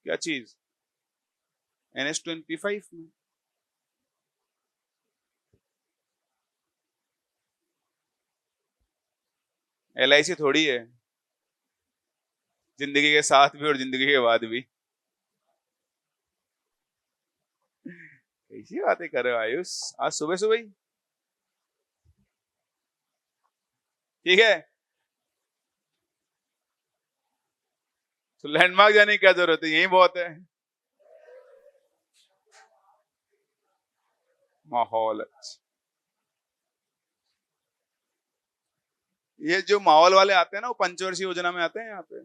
क्या चीज? NH2NP5 में. LIC थोड़ी है, जिंदगी के साथ भी और जिंदगी के बाद भी. कैसी बातें कर रहे हो आयुष, आज सुबह सुबह ही? ठीक है, तो लैंडमार्क जाने की क्या जरूरत है, यही बहुत है. माहौल अच्छा. ये जो माहौल वाले आते हैं ना, वो पंचवर्षीय योजना में आते हैं यहाँ पे,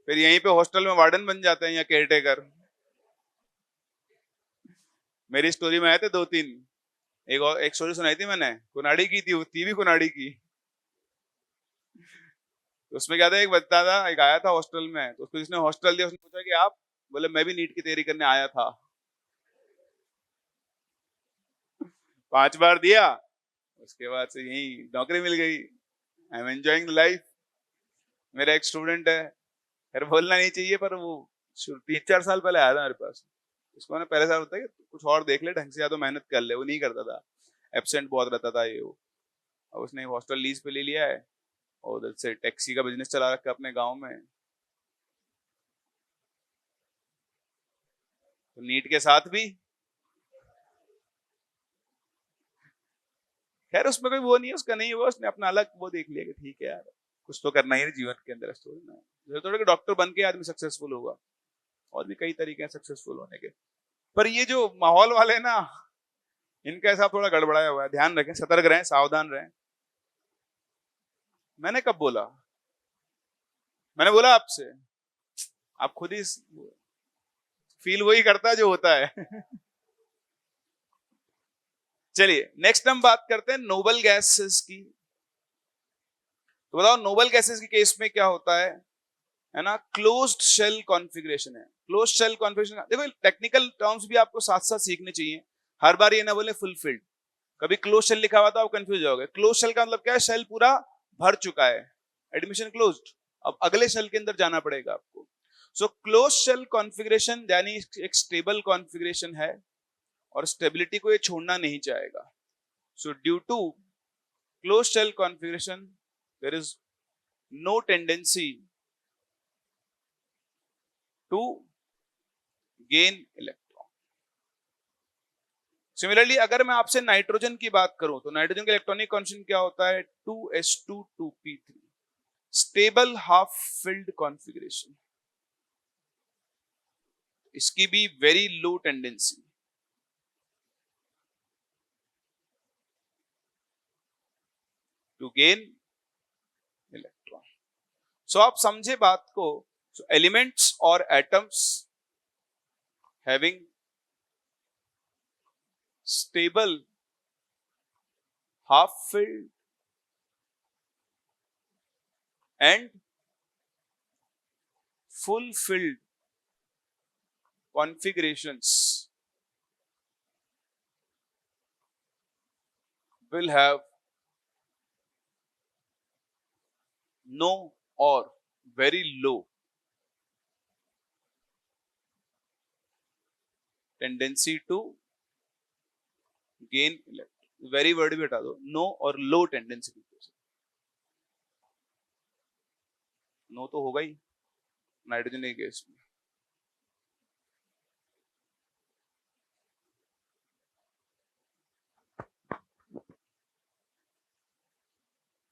फिर यहीं पे हॉस्टल में वार्डन बन जाते हैं या केयरटेकर. मेरी स्टोरी में आए थे 2-3, एक स्टोरी सुनाई थी मैंने, कुनाड़ी की थी, वो थी भी कुनाड़ी की. तो उसमें क्या था, एक बच्चा था, एक आया था हॉस्टल में, तो उसको जिसने हॉस्टल दिया उसने पूछा कि आप, बोले मैं भी नीट की तैयारी करने आया था. 5 बार दिया, उसके बाद से यही नौकरी मिल गई. I am enjoying life. मेरा एक स्टूडेंट है, खैर बोलना नहीं चाहिए, पर वो 3-4 साल पहले आया था मेरे पास. उसको मैंने पहले साल बताया कि कुछ और देख ले ढंग से, या तो मेहनत कर ले. वो नहीं करता था, एब्सेंट बहुत रहता था ये वो. अब उसने हॉस्टल लीज पे ले लिया है और उधर से टैक्सी का बिजनेस चला रखा है अपने गांव में. तो नीट के साथ भी, खैर उसमें कोई वो नहीं है, उसका नहीं हुआ, उसने अपना अलग वो देख लिया कि ठीक है यार, कुछ तो करना ही है जीवन के अंदर. स्टोरी में थोड़ा कि डॉक्टर बन के आदमी सक्सेसफुल होगा, और भी कई तरीके हैं सक्सेसफुल होने के, पर ये जो माहौल वाले ना, इनका हिसाब थोड़ा गड़बड़ाया हुआ है, ध्यान रखें, सतर्क रहें, सावधान रहें। मैंने कब बोला? मैंने बोला आपसे? आप खुद ही फील वही करता है जो होता है। चलिए नेक्स्ट हम बात करते हैं नोबल गैसेस की। तो बताओ नोबल गैसेस के केस में क्या होता है ना? क्लोज्ड शेल कॉन्फ़िगरेशन है। क्लोज्ड शेल कॉन्फ़िगरेशन, देखो टेक्निकल टर्म्स भी आपको साथ साथ सीखने चाहिए, हर बार ये ना बोले फुलफिल्ड। कभी क्लोज शेल लिखा हुआ तो आप कंफ्यूज हो जाओगे। क्लोज शेल का मतलब क्या है? शेल पूरा भर चुका है, एडमिशन क्लोज्ड, अब अगले शेल के अंदर जाना पड़ेगा आपको। सो क्लोज शेल कॉन्फ़िगरेशन यानी एक स्टेबल कॉन्फ़िगरेशन है और स्टेबिलिटी को ये छोड़ना नहीं चाहेगा। So due to close shell configuration there is no tendency to gain electron. Similarly अगर मैं आपसे नाइट्रोजन की बात करूं तो नाइट्रोजन का इलेक्ट्रॉनिक कॉन्फिगरेशन क्या होता है? 2s2 2p3, stable half filled configuration. इसकी भी very low tendency to gain electron. So आप समझे बात को। सो एलिमेंट्स और atoms having stable half filled and full filled configurations will have no or very low tendency to gain electron। Very word भी हटा दो, नो और लो टेंडेंसी। नो तो होगा ही नाइट्रोजन के केस में।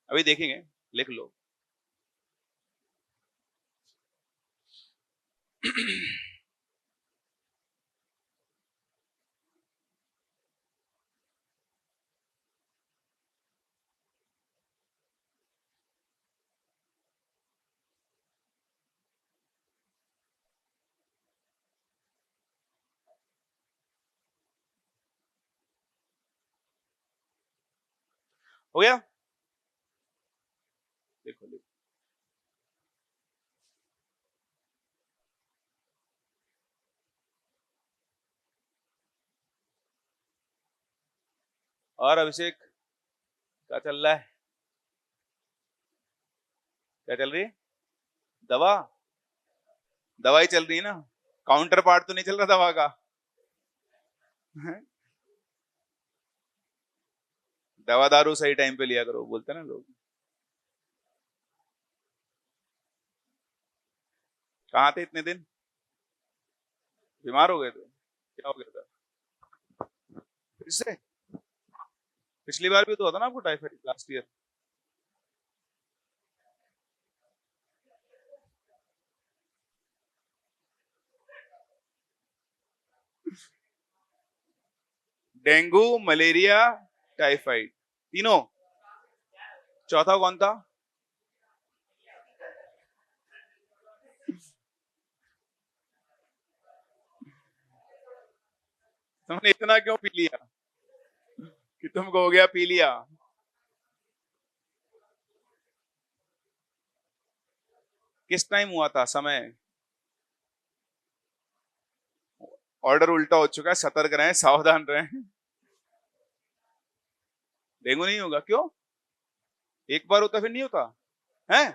अभी देखेंगे, लिख लो। हो गया? देखो देखो, और अभिषेक क्या चल रहा है? क्या चल रही है? दवा? दवाई चल रही है ना, काउंटर पार्ट तो नहीं चल रहा दवा का। दवा दारू सही टाइम पे लिया करो, बोलते ना लोग। कहाँ थे इतने दिन? बीमार हो गए थे? क्या हो गया था? फिर से? पिछली बार भी तो हुआ था ना आपको typhoid, last year. Dengue, malaria, typhoid, तीनों? चौथा कौन था? तुमने इतना क्यों पी लिया कि तुमको हो गया पी लिया? किस टाइम हुआ था समय? ऑर्डर उल्टा हो चुका है, सतर्क रहें, सावधान रहें। डेंगू नहीं होगा? क्यों? एक बार होता फिर नहीं होता है?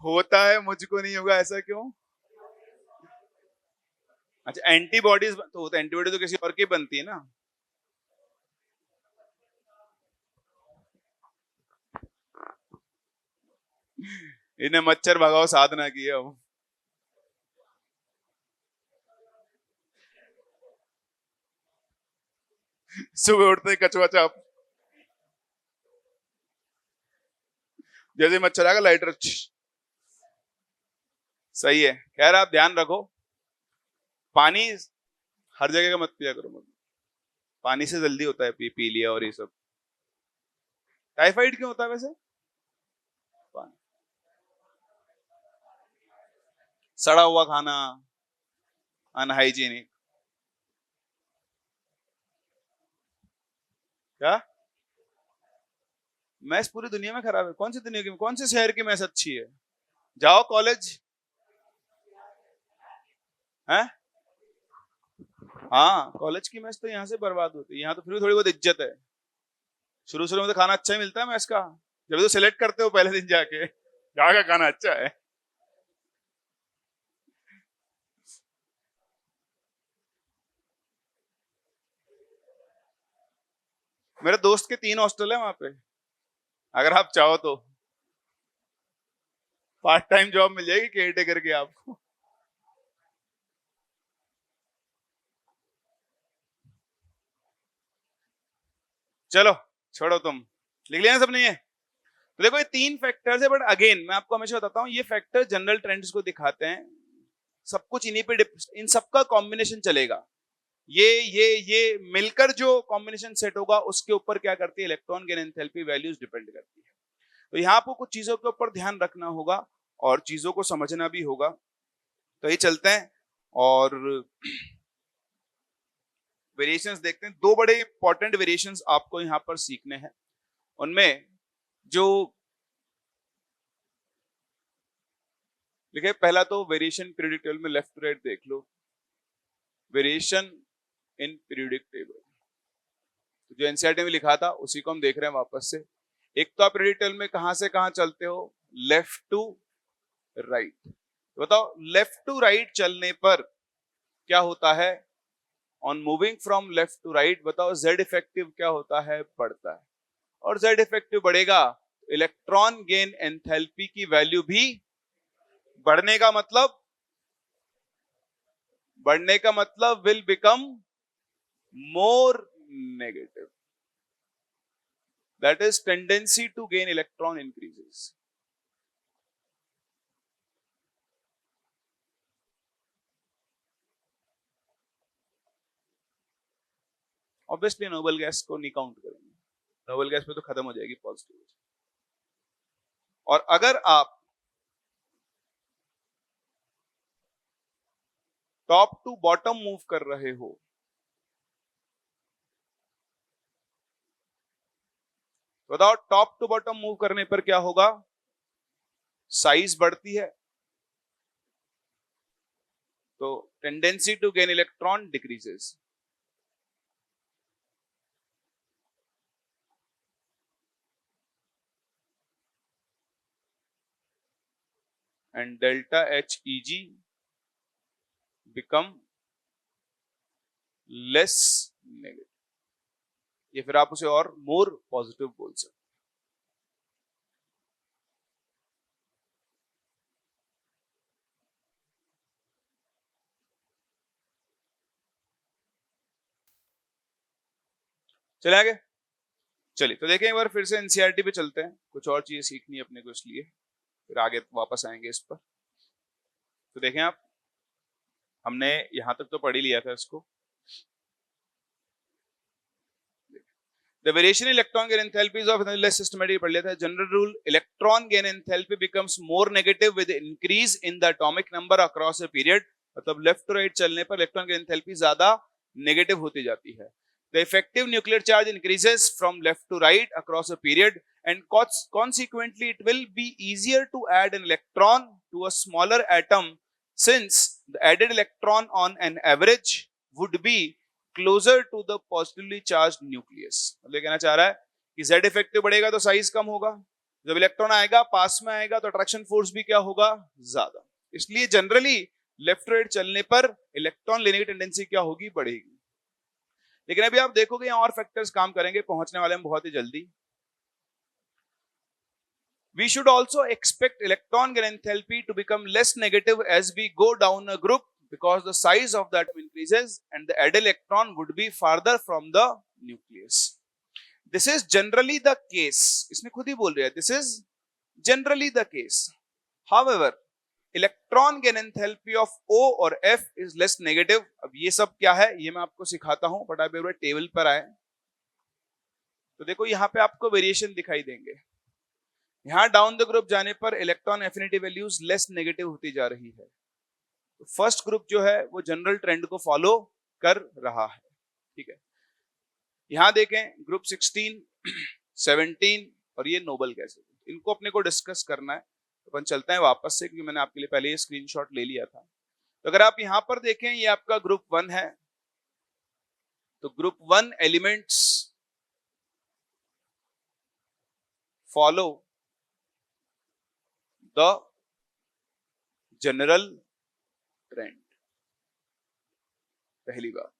होता है, मुझको नहीं होगा, ऐसा क्यों? अच्छा, एंटीबॉडीज तो होता है, एंटीबॉडी तो किसी और की बनती है ना। इन्हें मच्छर भगाओ साधना की है। सुबह उठते ही कछुआ चाप, जैसे मच्छर आएगा लाइटर। सही है। खैर आप ध्यान रखो, पानी हर जगह का मत पिया करो, मतलब पानी से जल्दी होता है पी लिया और ये सब। टाइफाइड क्यों होता है वैसे? पानी, सड़ा हुआ खाना, अनहाइजीनिक। क्या मैस पूरी दुनिया में खराब है? कौन सी दुनिया की, कौन से शहर की मैस अच्छी है? जाओ कॉलेज है। हाँ कॉलेज की मैस तो यहाँ से बर्बाद होती है, यहाँ तो फिर भी थोड़ी बहुत इज्जत है। शुरू शुरू में तो खाना अच्छा ही मिलता है मैस का, जब तो सिलेक्ट करते हो पहले दिन जाके यहाँ का खाना अच्छा है। मेरे दोस्त के 3 हॉस्टल है वहां पे, अगर आप चाहो तो पार्ट टाइम जॉब मिल जाएगी केयर टेकर की आपको। चलो छोड़ो, तुम लिख लिया सब नहीं है? तो देखो ये 3 फैक्टर्स है, बट अगेन मैं आपको हमेशा बताता हूँ ये फैक्टर जनरल ट्रेंड्स को दिखाते हैं। सब कुछ इन्हीं पे इन सबका कॉम्बिनेशन चलेगा। ये मिलकर जो कॉम्बिनेशन सेट होगा उसके ऊपर क्या करती है, electron gain enthalpy values depend करती है। तो यहाँ आपको कुछ चीजों के ऊपर ध्यान रखना होगा और चीजों को समझना भी होगा। तो ये चलते हैं और वेरिएशंस देखते हैं। 2 बड़े इंपॉर्टेंट वेरिएशंस आपको यहाँ पर सीखने हैं। उनमें जो देखिए, पहला तो वेरिएशन पीरियोडिक टेबल में लेफ्ट टू राइट देख लो। वेरिएशन इन पीरियोडिक टेबल जो एनसीईआरटी में लिखा था उसी को हम देख रहे हैं वापस से। एक तो आप पीरियोडिक टेबल में कहां से कहां चलते हो, लेफ्ट टू राइट। बताओ लेफ्ट टू राइट चलने पर क्या होता है? On moving from left to right बताओ जेड इफेक्टिव क्या होता है? बढ़ता है। और जेड इफेक्टिव बढ़ेगा, इलेक्ट्रॉन गेन एंथैल्पी की वैल्यू भी बढ़ने का मतलब will become more negative. That is tendency to gain electron increases. Obviously noble gas को नहीं काउंट करेंगे, नोबल गैस पे तो खत्म हो जाएगी पॉजिटिव। और अगर आप टॉप टू बॉटम मूव कर रहे हो बताओ टॉप टू बॉटम मूव करने पर क्या होगा? साइज बढ़ती है, तो tendency to gain electron decreases. And delta H EG become less negative, या फिर आप उसे और मोर पॉजिटिव बोल सकते। चले आगे। चलिए तो देखें एक बार फिर से एनसीईआरटी पे चलते हैं, कुछ और चीजें सीखनी है अपने को, इसलिए फिर आगे वापस आएंगे इस पर। तो देखें आप, हमने यहां तक तो पढ़ ही लिया था इसको। The variation in electron gain enthalpy is of less systematic पढ़ लिया था। General rule, electron gain enthalpy becomes more negative with increase in the atomic number across a period। मतलब लेफ्ट टू राइट चलने पर इलेक्ट्रॉन की एंथैल्पी ज्यादा नेगेटिव होती जाती है। The effective nuclear charge increases from left to right across a period and consequently it will be easier to add an electron to a smaller atom since the added electron on an average would be closer to the positively charged nucleus. मतलब कहना चाह रहा है कि जेड इफेक्टिव बढ़ेगा तो साइज कम होगा, जब इलेक्ट्रॉन आएगा पास में आएगा तो अट्रैक्शन फोर्स भी क्या होगा? ज्यादा। इसलिए जनरली लेफ्ट राइट चलने पर इलेक्ट्रॉन लेने की टेंडेंसी क्या होगी? बढ़ेगी। लेकिन अभी आप देखोगे यहाँ और फैक्टर्स काम करेंगे, पहुंचने वाले हम बहुत ही जल्दी। We should also expect electron gain enthalpy to become less negative as we go down a group because the size of the atom increases and the added electron would be farther from the nucleus. This is generally the case, इसने खुद ही बोल रहा है, this is generally the case. However electron gain enthalpy of O और F इज लेस नेगेटिव। अब ये सब क्या है ये मैं आपको सिखाता हूं, बट आप एक बार टेबल पर आए तो देखो यहाँ पे आपको वेरिएशन दिखाई देंगे। यहाँ डाउन द ग्रुप जाने पर electron affinity values less negative होती जा रही है। तो फर्स्ट ग्रुप जो है वो जनरल ट्रेंड को फॉलो कर रहा है, ठीक है। यहां देखें ग्रुप 16, 17 और ये नोबल गैसेस, इनको अपने को डिस्कस करना है। तो अपन चलते हैं वापस से, क्योंकि मैंने आपके लिए पहले ये स्क्रीनशॉट ले लिया था। तो अगर आप यहां पर देखें ये आपका ग्रुप 1 है, तो group 1 elements follow the general trend, पहली बात।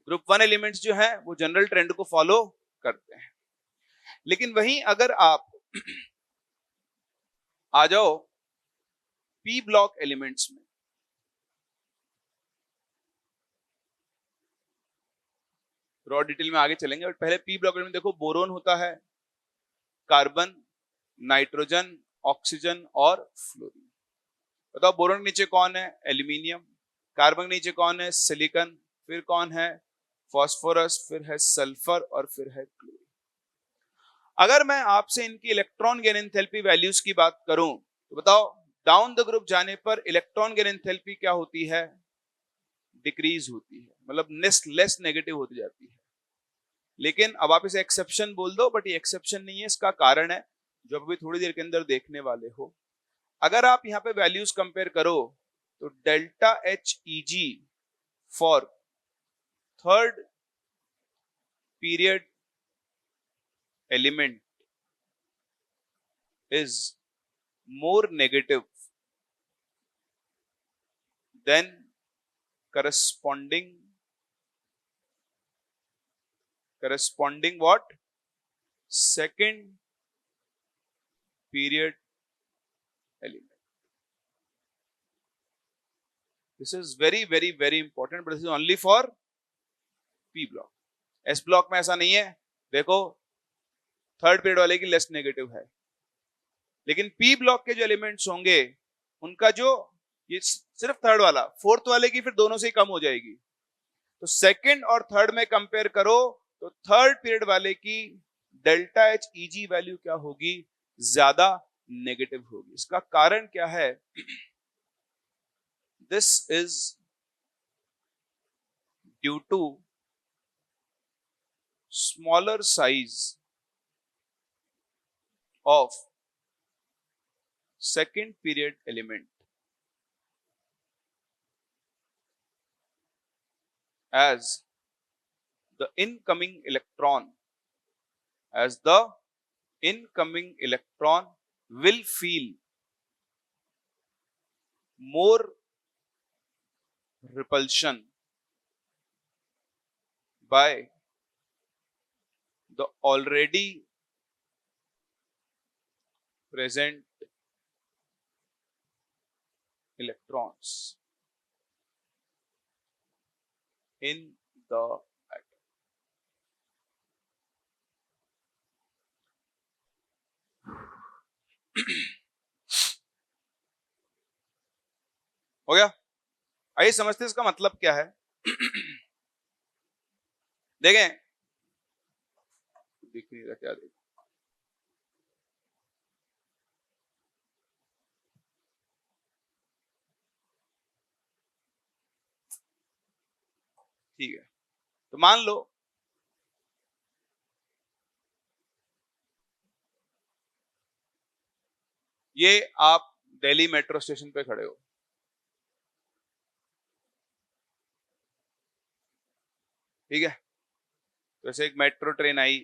ग्रुप 1 एलिमेंट्स जो है वो जनरल ट्रेंड को फॉलो करते हैं। लेकिन वहीं अगर आप आ जाओ पी ब्लॉक एलिमेंट्स में, रॉ डिटेल में आगे चलेंगे, बट पहले पी ब्लॉक एलिमेंट देखो, बोरोन होता है, कार्बन, नाइट्रोजन, ऑक्सीजन और फ्लोरीन। बताओ बोरोन के नीचे कौन है? एल्यूमिनियम। कार्बन के नीचे कौन है? सिलिकॉन। फिर कौन है? फास्फोरस। फिर है सल्फर और फिर है क्लोरीन। अगर मैं आपसे इनकी इलेक्ट्रॉन गेन एंथैल्पी वैल्यूज की बात करूं तो बताओ डाउन द ग्रुप जाने पर इलेक्ट्रॉन गेन एंथैल्पी क्या होती है? डिक्रीज होती है, मतलब लेस नेगेटिव होती जाती है। लेकिन अब आप इसे एक्सेप्शन बोल दो, बट ये एक्सेप्शन नहीं है, इसका कारण है जो अभी थोड़ी देर के अंदर देखने वाले हो। अगर आप यहाँ पे वैल्यूज कंपेयर करो तो delta H E G for third period element is more negative than corresponding what? Second period element. This is very important, but this is only for P block. S block में ऐसा नहीं है। देखो थर्ड पीरियड वाले की लेस नेगेटिव है, लेकिन P ब्लॉक के जो एलिमेंट्स होंगे उनका जो ये सिर्फ थर्ड वाला, फोर्थ वाले की फिर दोनों से ही कम हो जाएगी। तो सेकंड और थर्ड में कंपेयर करो तो थर्ड पीरियड वाले की delta H E G value क्या होगी? ज्यादा नेगेटिव होगी। इसका कारण क्या है? This is due to smaller size of second period element as the incoming electron will feel more repulsion by the already present electrons in the atom. हो गया? आइए समझते हैं इसका मतलब क्या है। देखें, दिख नहीं रहा क्या? देखें, ठीक है। तो मान लो ये आप दिल्ली मेट्रो स्टेशन पे खड़े हो, ठीक है। तो ऐसे एक मेट्रो ट्रेन आई,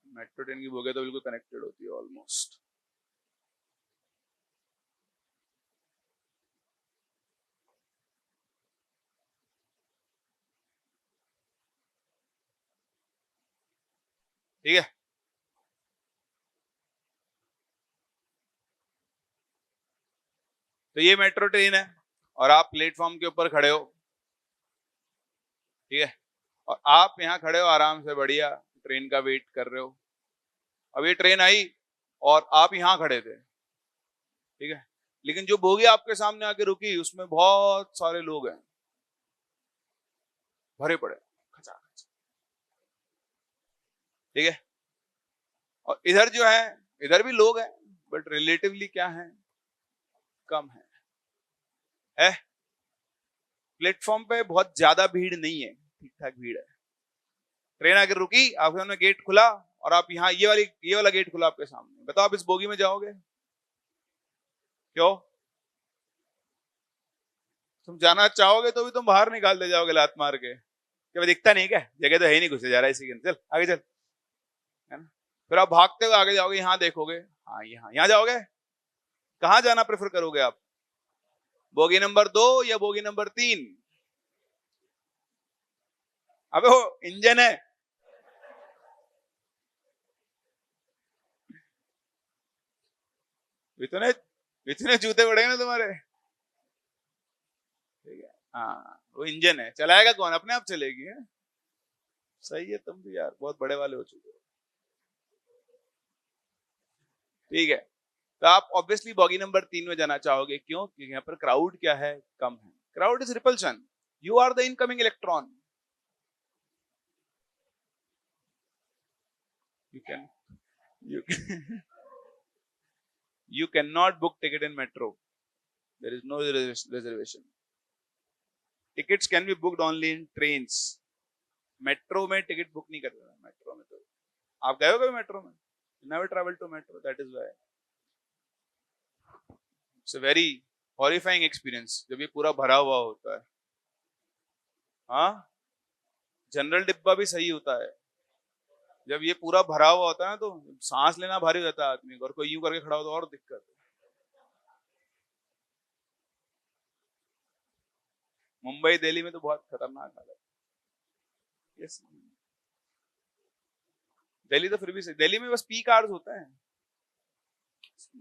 मेट्रो ट्रेन की बोगियां तो बिल्कुल कनेक्टेड होती है ऑलमोस्ट। ठीक है, तो ये मेट्रो ट्रेन है और आप प्लेटफॉर्म के ऊपर खड़े हो। ठीक है, और आप यहाँ खड़े हो आराम से बढ़िया ट्रेन का वेट कर रहे हो। अब ये ट्रेन आई और आप यहाँ खड़े थे, ठीक है, लेकिन जो बोगी आपके सामने आके रुकी उसमें बहुत सारे लोग हैं, भरे पड़े खचाखच, ठीक है, और इधर जो है, इधर भी लोग हैं बट रिलेटिवली क्या है, कम है। प्लेटफॉर्म पे बहुत ज्यादा भीड़ नहीं है, ठीक ठाक भीड़ है। ट्रेन आकर रुकी, आपके सामने गेट खुला और आप यहाँ ये वाला गेट खुला आपके सामने, बताओ आप इस बोगी में जाओगे? क्यों? तुम जाना चाहोगे तो भी तुम बाहर निकाल दे जाओगे लात मार के, क्या दिखता नहीं क्या, जगह तो है ही नहीं, घुसे जा रहा है इसी के अंदर, चल आगे चल, है ना? फिर आप भागते हुए आगे जाओगे, यहाँ देखोगे, हाँ यहाँ जाओगे, कहाँ जाना प्रेफर करोगे आप? बोगी नंबर 2 या बोगी नंबर 3? अबे वो इंजन है, इतने इतने जूते पड़ेंगे ना तुम्हारे, ठीक है, हाँ वो इंजन है, चलाएगा कौन, अपने आप चलेगी है? सही है, तुम भी यार बहुत बड़े वाले हो चुके हो, ठीक है। तो आप ऑब्वियसली बॉगी नंबर 3 में जाना चाहोगे, क्यों? क्योंकि यहाँ पर क्राउड क्या है, कम है। Crowd is repulsion, you are the incoming electron, you can you you cannot book ticket in metro, there is no reservation, tickets can be booked only in trains, metro में टिकट बुक नहीं करते, मेट्रो में तो आप गए हो कभी मेट्रो में? Never travel to metro, that is why it's a very horrifying experience जब ये पूरा भरा हुआ होता है। हाँ, जनरल डिब्बा भी सही होता है, जब ये पूरा भरा हुआ होता है ना तो सांस लेना भारी हो जाता है आदमी को, और कोई यूं करके खड़ा हो तो और दिक्कत है। मुंबई दिल्ली में तो बहुत खतरनाक हालत है। यस, दिल्ली तो फिर भी सही, दिल्ली में बस पीक आवर्स होता है,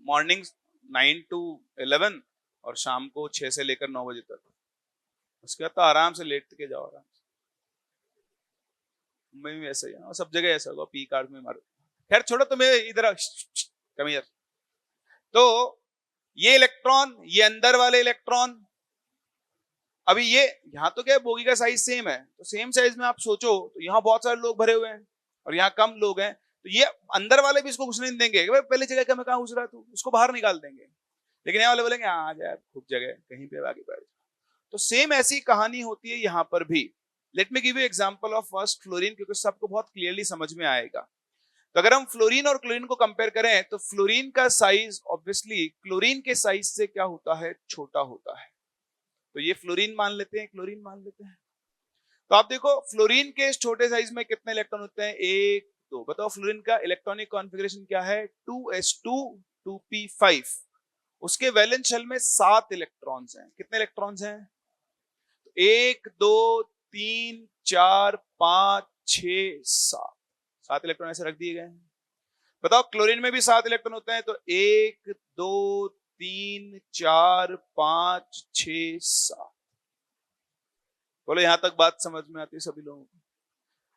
मॉर्निंग 9 to 11 और शाम को 6 से लेकर 9 बजे तक, उसके बाद तो आराम से लेट के जाओ आराम से। मुंबई में ऐसा ही है, सब जगह ऐसा होगा, पीक आवर्स में मारो। खैर छोड़ो, तुम्हें इधर कम यार। तो ये इलेक्ट्रॉन, ये अंदर वाले इलेक्ट्रॉन, अभी ये यहाँ तो क्या है, बोगी का साइज सेम है, तो सेम साइज में आप सोचो तो यहाँ बहुत सारे लोग भरे हुए हैं और यहाँ कम लोग हैं, तो ये अंदर वाले भी इसको घुसने नहीं देंगे, भाई पहले जगह क्या, मैं कहाँ घुस रहा तू, उसको बाहर निकाल देंगे। लेकिन यहाँ वाले बोलेंगे आ जा यार, खूब जगह कहीं पे आगे बैठ। तो सेम ऐसी कहानी होती है यहाँ पर भी। Let me give you example of first fluorine, क्योंकि सबको बहुत क्लियरली समझ में आएगा। तो अगर हम फ्लोरीन और क्लोरीन को कंपेयर करें तो फ्लोरीन का साइज ऑब्वियसली क्लोरीन के साइज से क्या होता है, छोटा होता है। तो ये फ्लोरीन मान लेते हैं, क्लोरीन मान लेते हैं। तो आप देखो फ्लोरीन के छोटे साइज में कितने इलेक्ट्रॉन होते हैं, 1 2। बताओ फ्लोरीन का इलेक्ट्रॉनिक कॉन्फ़िगरेशन क्या है, 2s2 2p5। उसके वैलेंस शेल में 7 इलेक्ट्रॉन्स हैं। कितने इलेक्ट्रॉन्स हैं? 1 2 3 4 5 6 7, 7 इलेक्ट्रॉन ऐसे रख दिए गए हैं। बताओ क्लोरीन में भी 7 इलेक्ट्रॉन होते हैं, तो 1 2 3 4 5 6 7। बोलो यहां तक बात समझ में आती है सभी लोगों को?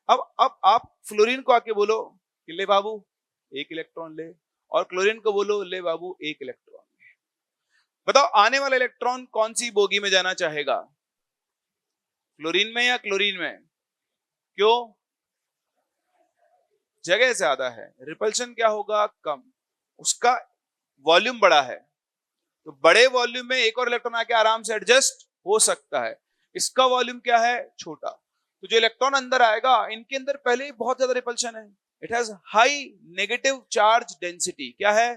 अब आप फ्लोरीन को आके बोलो कि ले बाबू 1 इलेक्ट्रॉन ले, और क्लोरीन को बोलो ले बाबू 1 इलेक्ट्रॉन ले। बताओ आने वाला इलेक्ट्रॉन कौन सी बोगी में जाना चाहेगा, फ्लोरीन में या क्लोरीन में? क्यों? जगह ज्यादा है, रिपल्शन क्या होगा, कम, उसका वॉल्यूम बड़ा है, तो बड़े वॉल्यूम में एक और इलेक्ट्रॉन आके आराम से एडजस्ट हो सकता है। इसका वॉल्यूम क्या है, छोटा, तो जो इलेक्ट्रॉन अंदर आएगा इनके अंदर पहले ही बहुत ज्यादा रिपल्शन है। It has high negative charge density. क्या है?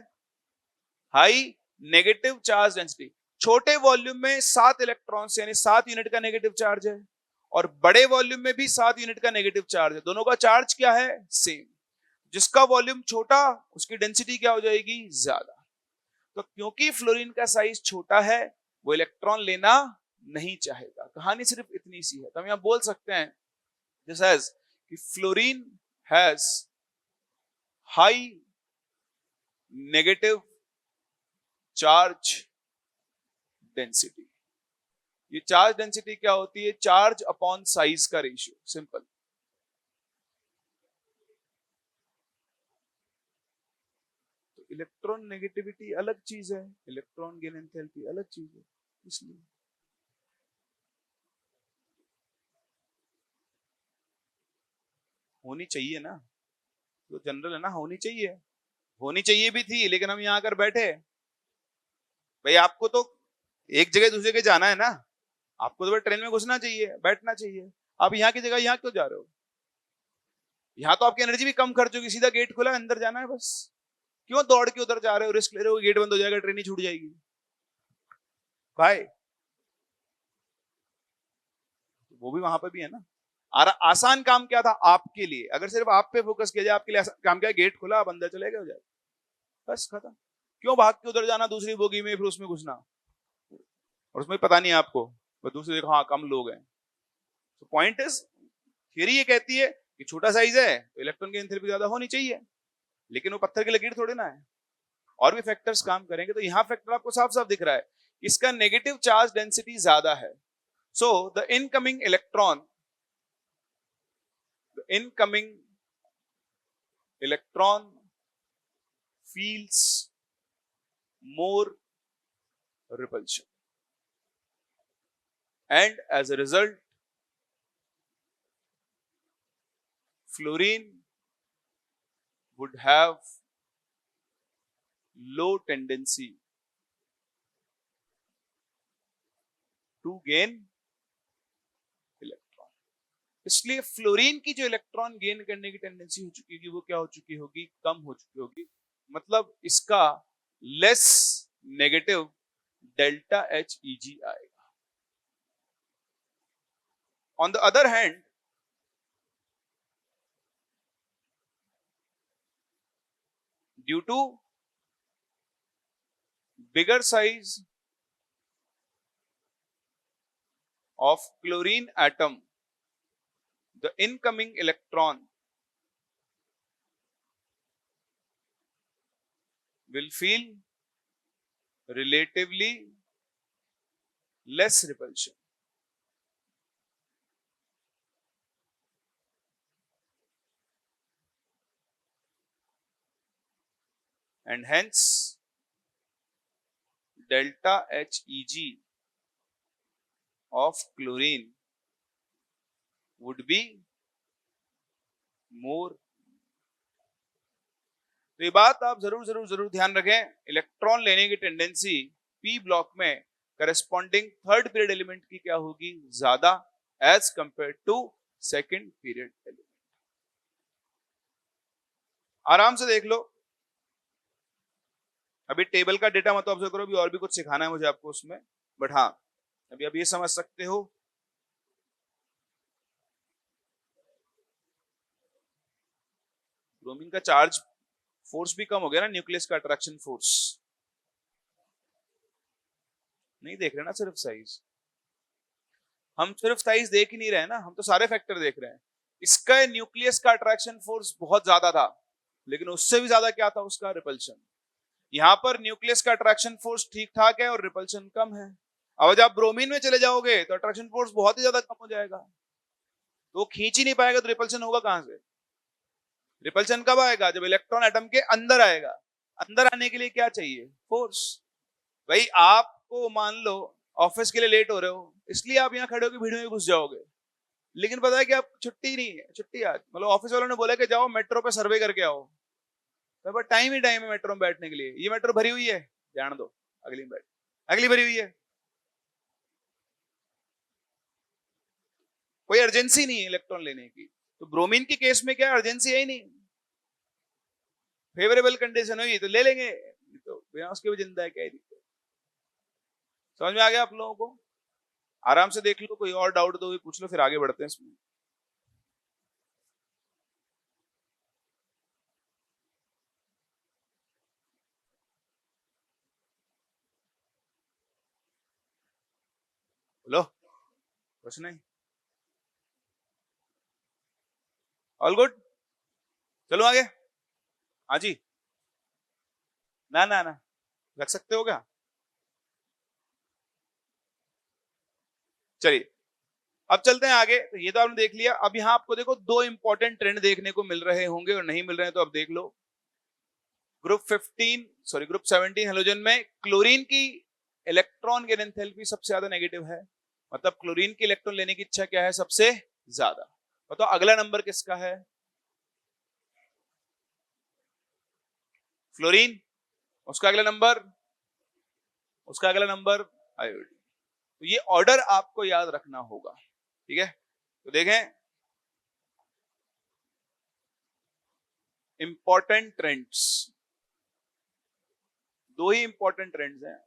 High negative charge density. छोटे वॉल्यूम में 7 इलेक्ट्रॉन्स यानी 7 यूनिट का नेगेटिव चार्ज है, और बड़े वॉल्यूम में भी 7 यूनिट का नेगेटिव चार्ज है। दोनों का चार्ज क्या है, सेम। जिसका वॉल्यूम छोटा उसकी डेंसिटी क्या हो जाएगी, ज्यादा। तो क्योंकि फ्लोरीन का साइज छोटा है वो इलेक्ट्रॉन लेना नहीं चाहेगा। कहानी सिर्फ इतनी सी है। तो हम यहां बोल सकते हैं दिस हैज कि fluorine has high negative charge density. ये चार्ज डेंसिटी क्या होती है? चार्ज अपॉन साइज का रेशियो, सिंपल। तो इलेक्ट्रॉन नेगेटिविटी अलग चीज है, इलेक्ट्रॉन गेन एंथैल्पी अलग चीज है, इसलिए होनी चाहिए ना, तो जनरल है ना, होनी चाहिए, होनी चाहिए भी थी, लेकिन हम यहाँ आकर बैठे। भाई आपको तो एक जगह दूसरी जगह जाना है ना, आपको तो ट्रेन में घुसना चाहिए, बैठना चाहिए। आप यहाँ की जगह यहाँ क्यों जा रहे हो? यहाँ तो आपकी एनर्जी भी कम खर्च होगी, सीधा गेट खुला अंदर जाना है बस। क्यों दौड़ के उधर जा रहे हो, रिस्क ले रहे हो, गेट बंद हो जाएगा, ट्रेन ही छूट जाएगी भाई। वो भी वहां पर भी है ना। आसान काम क्या था आपके लिए? अगर सिर्फ आप पे फोकस किया जाए, आपके लिए आसान काम क्या है? गेट खुला, आप अंदर चले गए, हो जाए, बस खत्म। क्यों भाग के उधर जाना दूसरी बोगी में, फिर उसमें घुसना, और उसमें पता नहीं आपको, बस दूसरी देखो हाँ कम लोग हैं। तो पॉइंट इज, थियरी ये कहती है कि छोटा साइज है तो इलेक्ट्रॉन की एंथैल्पी ज्यादा होनी चाहिए, लेकिन वो पत्थर की लकीर थोड़ी ना है, और भी फैक्टर्स काम करेंगे। तो यहाँ फैक्टर आपको साफ साफ दिख रहा है, इसका नेगेटिव चार्ज डेंसिटी ज्यादा है। So the incoming electron, the incoming electron feels more repulsion, and as a result fluorine would have low tendency to gain electron. इसलिए फ्लोरीन की जो इलेक्ट्रॉन गेन करने की टेंडेंसी हो चुकी होगी, वो क्या हो चुकी होगी? कम हो चुकी होगी। मतलब इसका less negative delta H E G आएगा। On the other hand, due to bigger size of chlorine atom, the incoming electron will feel relatively less repulsion, and hence delta HEG of chlorine would be more। तो ये बात आप जरूर जरूर जरूर ध्यान रखें, इलेक्ट्रॉन लेने की टेंडेंसी पी ब्लॉक में करस्पॉन्डिंग थर्ड पीरियड एलिमेंट की क्या होगी? ज्यादा, as compare to second period element. आराम से देख लो, अभी टेबल का डेटा मत ऑब्जर्व करो, अभी और भी कुछ सिखाना है मुझे आपको उसमें, बट हाँ अभी आप ये समझ सकते हो, ब्रोमीन का चार्ज फोर्स भी कम हो गया ना, न्यूक्लियस का अट्रैक्शन फोर्स। नहीं देख रहे ना सिर्फ साइज, हम सिर्फ साइज देख ही नहीं रहे ना, हम तो सारे फैक्टर देख रहे हैं। इसका न्यूक्लियस का अट्रैक्शन फोर्स बहुत ज्यादा था, लेकिन उससे भी ज्यादा क्या था? उसका रिपल्शन। यहाँ पर न्यूक्लियस का अट्रैक्शन फोर्स ठीक ठाक है और रिपल्शन कम है। अब जब आप ब्रोमीन में चले जाओगे तो अट्रैक्शन फोर्स बहुत ही ज्यादा कम हो जाएगा, तो वो खींच ही नहीं पाएगा, तो रिपल्शन होगा कहां से? रिपल्शन कब आएगा? जब इलेक्ट्रॉन एटम के अंदर आएगा। अंदर आने के लिए क्या चाहिए? फोर्स। भाई आपको मान लो ऑफिस के लिए लेट हो रहे हो, इसलिए आप यहाँ खड़े होकर भीड़ में घुस जाओगे, लेकिन पता है कि आप छुट्टी नहीं है, छुट्टी आज मतलब ऑफिस वालों ने बोला कि जाओ मेट्रो पे सर्वे करके आओ, तो टाइम ही टाइम है मेट्रो में बैठने के लिए। ये मेट्रो भरी हुई है, जान दो, अगली में बैठ, अगली भरी हुई है। कोई अर्जेंसी नहीं है इलेक्ट्रॉन लेने की। तो ब्रोमीन के केस में क्या अर्जेंसी है ही नहीं, फेवरेबल कंडीशन हुई तो ले लेंगे, तो बिना उसके भी जिंदा है, क्या दिक्कत? समझ में आ गया आप लोगों को? आराम से देख लो, कोई और डाउट तो पूछ लो, फिर आगे बढ़ते हैं इसमें। बोलो, कुछ नहीं, ऑल गुड, चलो आगे। हाँ जी, ना ना ना, रख सकते हो क्या? चलिए अब चलते हैं आगे। तो ये तो आपने देख लिया। अब यहाँ आपको देखो दो इंपॉर्टेंट ट्रेंड देखने को मिल रहे होंगे, और नहीं मिल रहे हैं तो अब देख लो। ग्रुप 17 हेलोजन में क्लोरीन की इलेक्ट्रॉन गेन एंथैल्पी सबसे ज्यादा नेगेटिव है, मतलब क्लोरीन की इलेक्ट्रॉन लेने की इच्छा क्या है सबसे ज्यादा। बताओ अगला नंबर किसका है? फ्लोरीन। उसका अगला नंबर आयोडीन। तो ये ऑर्डर आपको याद रखना होगा, ठीक है। तो देखें इंपॉर्टेंट ट्रेंड्स, दो ही इंपॉर्टेंट ट्रेंड्स हैं,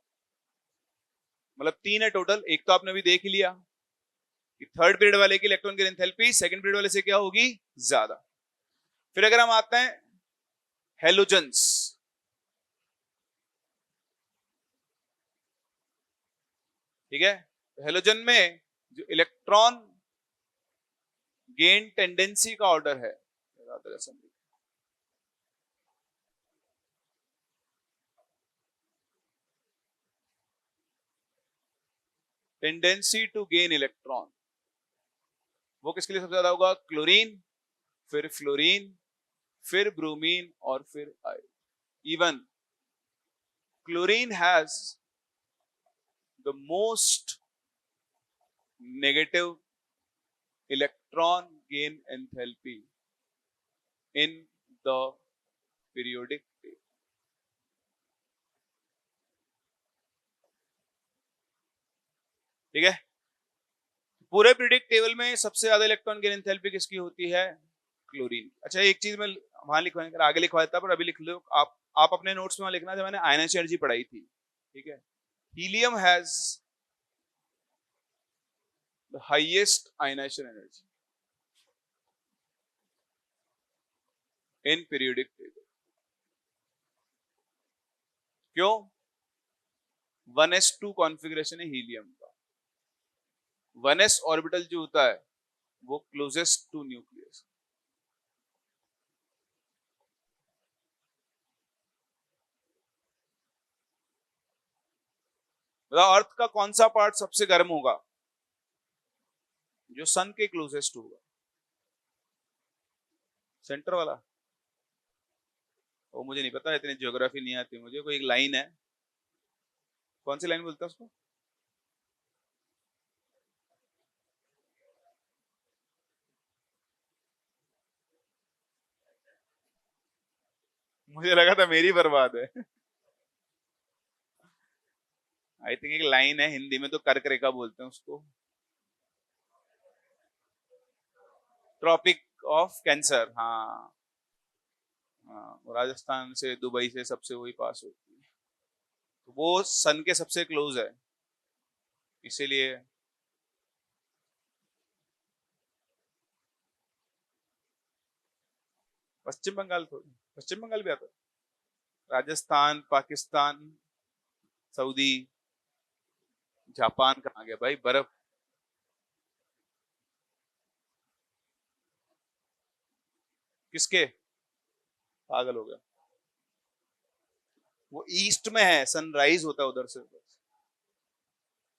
मतलब तीन है टोटल। एक तो आपने अभी देख ही लिया कि थर्ड पीरियड वाले की इलेक्ट्रॉन की एंथैल्पी सेकंड पीरियड वाले से क्या होगी, ज्यादा। फिर अगर हम आते हैं हेलोजन्स, ठीक है। हेलोजन में जो इलेक्ट्रॉन गेन टेंडेंसी का ऑर्डर है, टेंडेंसी टू गेन इलेक्ट्रॉन, वो किसके लिए सबसे ज्यादा होगा? क्लोरीन, फिर फ्लोरीन, फिर ब्रोमीन और फिर iodine. Even chlorine has the most negative electron gain enthalpy in the periodic table, ठीक है। पूरे पीरियोडिक टेबल में सबसे ज्यादा इलेक्ट्रॉन गेन एंथैल्पी किसकी होती है? क्लोरीन। अच्छा एक चीज मैं वहां लिखवाने आगे लिखवा देता, पर अभी लिख लो आप अपने नोट्स में लिखना, जब मैंने आयनस एनर्जी पढ़ाई थी, ठीक है। Helium has the highest ionization energy in periodic table. क्यों? 1s2 कॉन्फ़िगरेशन है हीलियम का। 1s ऑर्बिटल जो होता है वो क्लोजेस्ट टू न्यूक्लियस। मतलब अर्थ का कौन सा पार्ट सबसे गर्म होगा? जो सन के क्लोजेस्ट होगा, सेंटर वाला। वो मुझे नहीं पता, इतनी ज्योग्राफी नहीं आती मुझे। कोई एक लाइन है, कौन सी लाइन बोलता है उसको? मुझे लगा था मेरी बर्बाद है। आई थिंक एक लाइन है, हिंदी में तो कर्क रेखा बोलते हैं उसको। ट्रॉपिक ऑफ कैंसर, हाँ। हाँ, राजस्थान से दुबई से सबसे वही पास होती है, तो वो सन के सबसे क्लोज है, इसीलिए। पश्चिम बंगाल थोड़ी, पश्चिम बंगाल भी आता है। राजस्थान, पाकिस्तान, सऊदी, जापान कहाँ गया भाई? बर्फ किसके? पागल हो गया। वो ईस्ट में है, सनराइज होता है उधर से।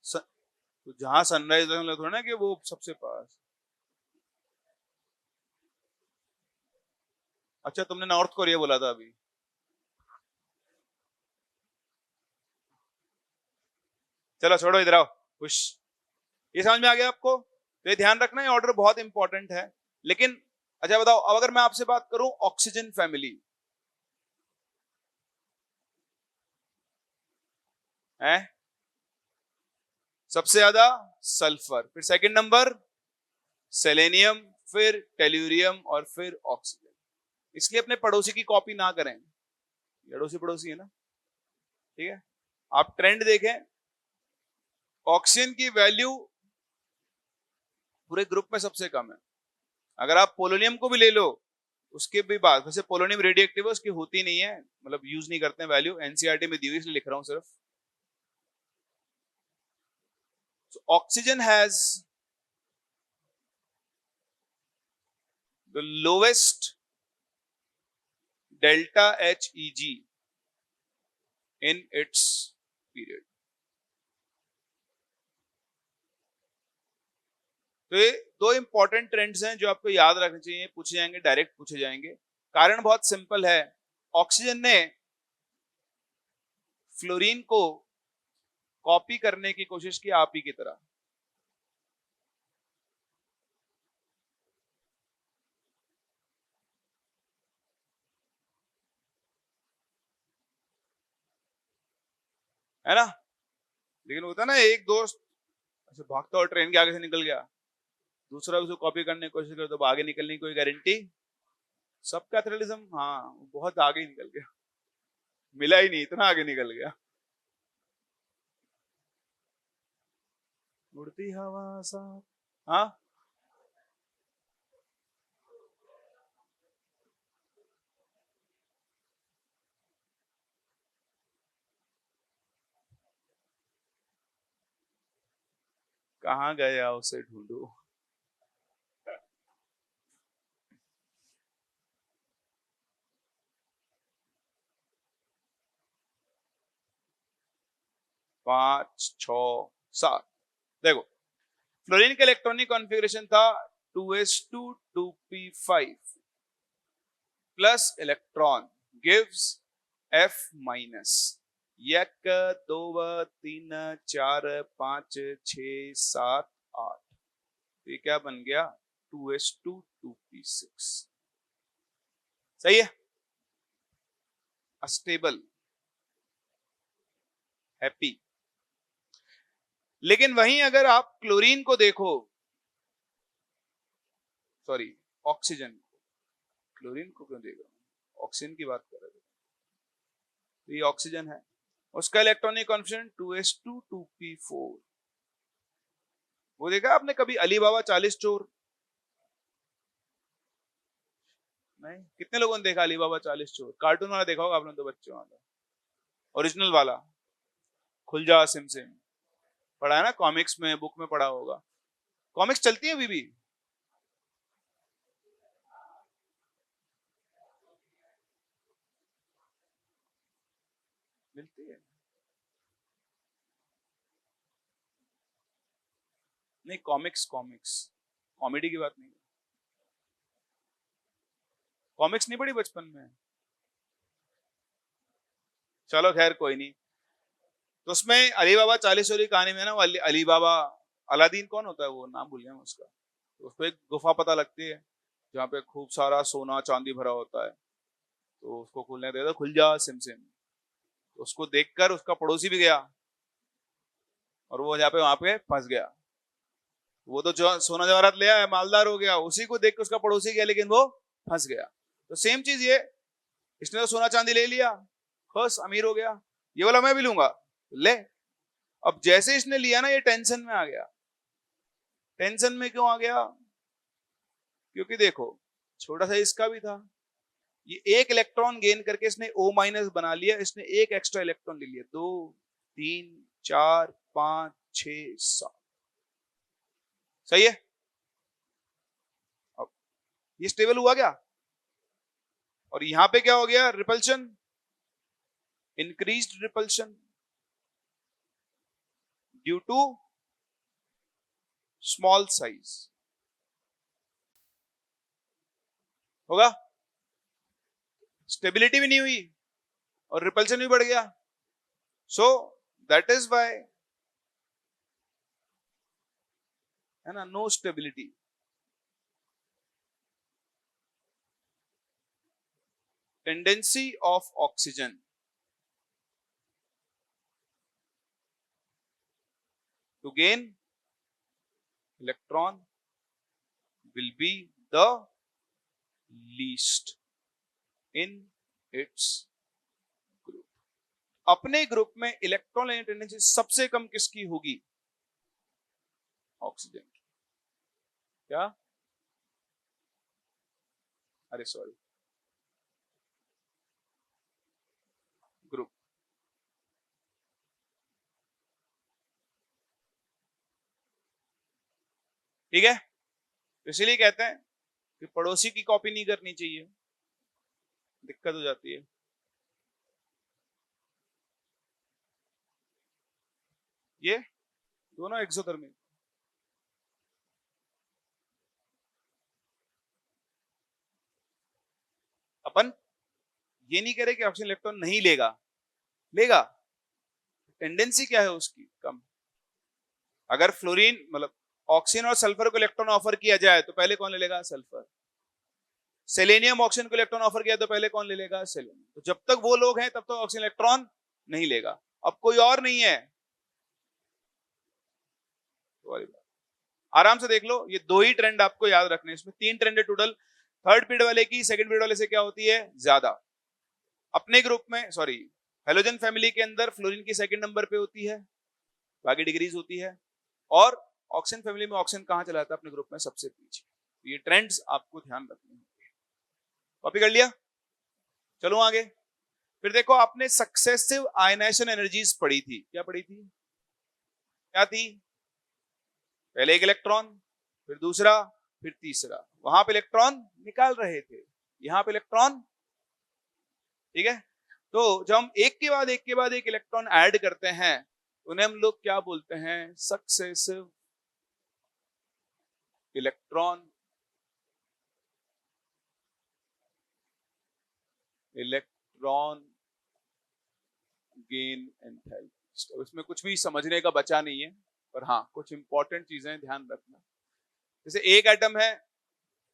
तो जहां सनराइज होता है थोड़ा ना कि वो सबसे पास। अच्छा तुमने नॉर्थ कोरिया बोला था अभी। चलो छोड़ो, इधर आओ। खुश, ये समझ में आ गया आपको? तो ये ध्यान रखना, ये ऑर्डर बहुत इंपॉर्टेंट है। लेकिन अच्छा बताओ, अब अगर मैं आपसे बात करूं ऑक्सीजन फैमिली है, सबसे ज्यादा सल्फर, फिर सेकंड नंबर सेलेनियम, फिर टेल्यूरियम और फिर ऑक्सीजन। इसलिए अपने पड़ोसी की कॉपी ना करें, अड़ोसी पड़ोसी है ना, ठीक है। आप ट्रेंड देखें, ऑक्सीजन की वैल्यू पूरे ग्रुप में सबसे कम है। अगर आप पोलोनियम को भी ले लो, उसके भी बात, वैसे पोलोनियम रेडियो एक्टिव है, उसकी होती नहीं है, मतलब यूज नहीं करते हैं वैल्यू, एनसीईआरटी में दी हुई इसलिए लिख रहा हूं सिर्फ। Oxygen has the lowest delta HEG in its period. तो ये दो इंपॉर्टेंट ट्रेंड्स हैं जो आपको याद रखने चाहिए, पूछे जाएंगे, डायरेक्ट पूछे जाएंगे। कारण बहुत सिंपल है, ऑक्सीजन ने फ्लोरीन को कॉपी करने की कोशिश की आप ही की तरह। है ना? लेकिन होता है ना, एक दोस्त ऐसे भागता और ट्रेन के आगे से निकल गया, दूसरा उसको कॉपी करने की कोशिश करे तो आगे निकलने की कोई गारंटी? सबका एथलेटिज्म, हाँ, बहुत आगे निकल गया, मिला ही नहीं, इतना आगे निकल गया। उड़ती हवा सा। हाँ, कहाँ गया उसे ढूंढो। 5 6 7, देखो, फ्लोरीन का इलेक्ट्रॉनिक कॉन्फ़िगरेशन था 2s2 2p5 plus electron gives F minus. एक, दो, तीन, चार, पांच, छ, सात, आठ। तो ये क्या बन गया? 2s2 2p6। सही है, अस्टेबल, हैप्पी। लेकिन वहीं अगर आप क्लोरीन को देखो, सॉरी, ऑक्सीजन, क्लोरीन को क्यों देगा, ऑक्सीजन की बात कर रहे थे। तो ये ऑक्सीजन है, उसका इलेक्ट्रॉनिक कॉन्फिगरेशन 2s2 2p4। वो देखा आपने कभी अली बाबा 40 चोर? नहीं, कितने लोगों ने देखा अली बाबा 40 चोर? कार्टून वाला देखा होगा आपने तो, बच्चों वाला, ओरिजिनल वाला, खुल जा सिम सिम। पढ़ा है ना, कॉमिक्स में, बुक में पढ़ा होगा। कॉमिक्स चलती है अभी भी? मिलती है? नहीं, कॉमिक्स, कॉमिक्स, कॉमेडी की बात नहीं। कॉमिक्स नहीं पढ़ी बचपन में? चलो खैर कोई नहीं। तो उसमें अली बाबा 40 चोरी कहानी में ना, वो अली बाबा, अलादीन कौन होता है वो, नाम भूल गया मैं उसका। तो उसको एक गुफा पता लगती है जहाँ पे खूब सारा सोना चांदी भरा होता है। तो उसको खुलने देता, खुल जा सिम सिम। तो उसको देखकर उसका पड़ोसी भी गया, और वो जहाँ पे वहां पे फंस गया। वो तो जो सोना जवाहरात ले आया, मालदार हो गया, उसी को देख के उसका पड़ोसी गया, लेकिन वो फंस गया। तो सेम चीज ये, इसने तो सोना चांदी ले लिया, बस अमीर हो गया, ये वाला मैं भी लूंगा, ले। अब जैसे इसने लिया ना, ये टेंशन में आ गया। टेंशन में क्यों आ गया? क्योंकि देखो, छोटा सा इसका भी था, ये एक इलेक्ट्रॉन गेन करके इसने O माइनस बना लिया, इसने एक एक्स्ट्रा इलेक्ट्रॉन ले लिया, 2 3 4 5 6 7। सही है? अब ये स्टेबल हुआ क्या? और यहां पे क्या हो गया? Repulsion, increased repulsion due to small size. होगा? स्टेबिलिटी भी नहीं हुई और रिपल्शन भी बढ़ गया। सो दैट इज वाई, है ना, no stability. Tendency of oxygen to gain electron will be the least in its group। अपने ग्रुप में इलेक्ट्रॉन लेने टेंडेंसी सबसे कम किसकी होगी? ऑक्सीजन की। क्या? अरे सॉरी, ग्रुप। ठीक है? तो इसीलिए कहते हैं कि पड़ोसी की कॉपी नहीं करनी चाहिए, दिक्कत हो जाती है। ये दोनों एक्सोथर्मिक। अपन ये नहीं कह रहे कि ऑक्सीजन इलेक्ट्रॉन नहीं लेगा, लेगा, टेंडेंसी क्या है उसकी, कम। अगर फ्लोरीन मतलब ऑक्सीजन और सल्फर को इलेक्ट्रॉन ऑफर किया जाए तो पहले कौन ले लेगा, सल्फर। सेलेनियम ऑक्सीजन को इलेक्ट्रॉन ऑफर किया तो पहले कौन ले लेगा, सेलेनियम। तो जब तक वो लोग हैं तब तक ऑक्सीजन इलेक्ट्रॉन नहीं लेगा, अब कोई और नहीं है तो आराम से देख लो, ये दो ही ट्रेंड आपको याद रखने, इसमें 3 ट्रेंड है टोटल। थर्ड पीरियड वाले की सेकंड पीरियड वाले से क्या होती है, ज्यादा। अपने ग्रुप में सॉरी हेलोजन फैमिली के अंदर फ्लोरीन की सेकंड नंबर पे होती है, बाकी डिग्रीज होती है, और ऑक्सीजन फैमिली में ऑक्सीजन कहां चला जाता है अपने ग्रुप में, सबसे पीछे। ये ट्रेंड्स आपको ध्यान रखने होंगे। कॉपी कर लिया, चलो आगे। फिर देखो आपने सक्सेसिव आयनाइजेशन एनर्जीज पढ़ी थी, क्या पढ़ी थी, क्या थी, पहले एक इलेक्ट्रॉन, फिर दूसरा, फिर तीसरा, वहां पे इलेक्ट्रॉन निकाल रहे थे, यहां पे इलेक्ट्रॉन, ठीक है। तो जब हम एक के बाद एक के बाद एक इलेक्ट्रॉन ऐड करते हैं उन्हें हम लोग क्या बोलते हैं, सक्सेसिव इलेक्ट्रॉन गेन एंथैल्पी। तो इसमें कुछ भी समझने का बचा नहीं है, पर हाँ कुछ इंपॉर्टेंट चीजें ध्यान रखना। जैसे एक एटम है,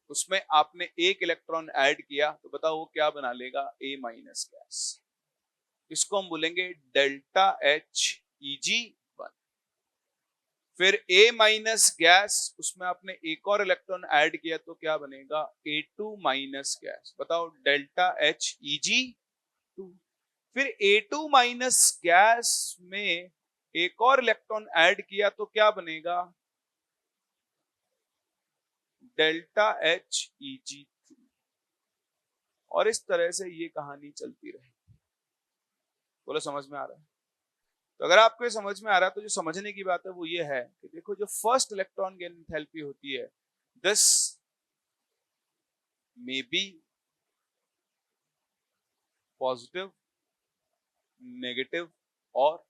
उसमें आपने एक इलेक्ट्रॉन ऐड किया तो बताओ वो क्या बना लेगा, A माइनस गैस। इसको हम बोलेंगे डेल्टा HEG1। फिर A माइनस गैस, उसमें आपने एक और इलेक्ट्रॉन ऐड किया तो क्या बनेगा, A2 माइनस गैस। बताओ डेल्टा HEG2। फिर A2 माइनस गैस में एक और इलेक्ट्रॉन ऐड किया तो क्या बनेगा, डेल्टा HEG3। और इस तरह से ये कहानी चलती रही। बोलो समझ में आ रहा है? तो अगर आपको समझ में आ रहा है तो जो समझने की बात है वो ये है कि देखो जो फर्स्ट इलेक्ट्रॉन गेन एंथैल्पी होती है, this may be positive, negative और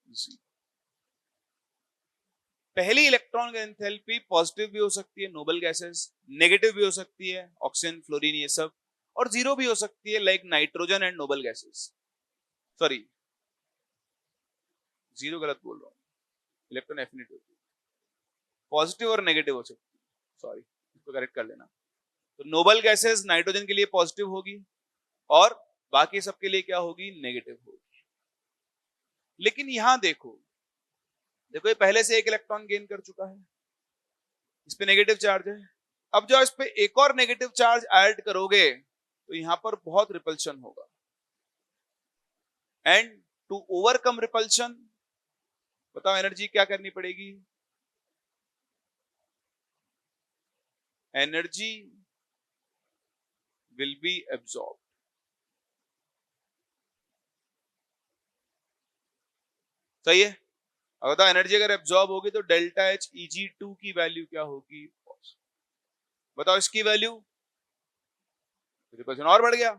जीरो। पहली इलेक्ट्रॉन गेन एंथैल्पी पॉजिटिव भी हो सकती है, नोबल गैसेस, नेगेटिव भी हो सकती है, ऑक्सीजन, फ्लोरीन, ये सब, और जीरो भी हो सकती है, like nitrogen and noble gases. Sorry zero गलत बोल रहा हूं, इलेक्ट्रॉन एफिनिटी होती है, पॉजिटिव और नेगेटिव हो सकती है, सॉरी इसको करेक्ट कर लेना। तो नोबल गैसेस नाइट्रोजन के लिए पॉजिटिव होगी और बाकी सबके लिए क्या होगी, नेगेटिव होगी। लेकिन यहां देखो, देखो ये पहले से एक इलेक्ट्रॉन गेन कर चुका है, इस पे नेगेटिव चार्ज है। अब जो इस पे एक और नेगेटिव चार्ज ऐड करोगे तो यहां पर बहुत रिपल्शन होगा, एंड टू ओवरकम रिपल्शन बताओ एनर्जी क्या करनी पड़ेगी, एनर्जी विल बी एब्सॉर्ब। सही है? अब बताओ एनर्जी अगर एब्सॉर्ब होगी तो डेल्टा HEG2 की वैल्यू क्या होगी, बताओ इसकी वैल्यू, रिपल्शन और बढ़ गया।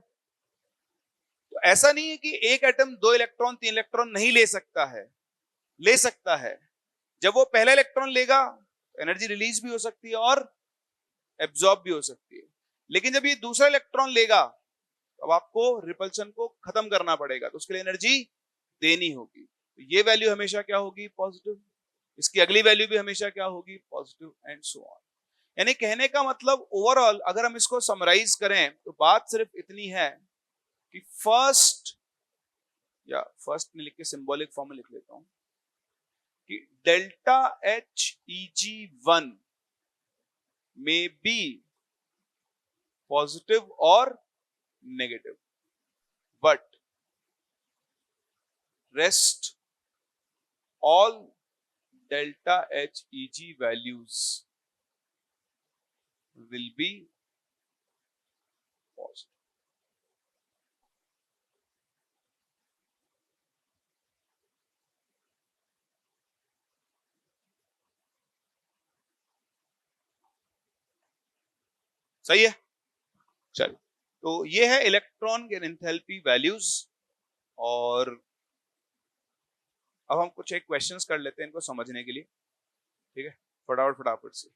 तो ऐसा नहीं है कि एक एटम 2 इलेक्ट्रॉन 3 इलेक्ट्रॉन नहीं ले सकता है, ले सकता है। जब वो पहला इलेक्ट्रॉन लेगा एनर्जी रिलीज भी हो सकती है और एब्सॉर्ब भी हो सकती है। लेकिन जब ये दूसरा इलेक्ट्रॉन लेगा अब आपको रिपल्शन को खत्म करना पड़ेगा, तो उसके लिए एनर्जी देनी होगी। तो ये वैल्यू हमेशा क्या होगी, पॉजिटिव। इसकी अगली वैल्यू भी हमेशा क्या होगी, पॉजिटिव, एंड सो ऑन। यानी कहने का मतलब ओवरऑल अगर हम इसको समराइज करें तो बात सिर्फ इतनी है कि फर्स्ट, या फर्स्ट में लिख के सिंबॉलिक फॉर्म में लिख लेता हूं कि डेल्टा HEG1 में बी पॉजिटिव और negative, but rest all delta HEG values will be positive. सही है? चलो, तो ये है इलेक्ट्रॉन के एंथैल्पी वैल्यूज। और अब हम कुछ एक क्वेश्चंस कर लेते हैं इनको समझने के लिए, ठीक है? फटाफट फटाफट से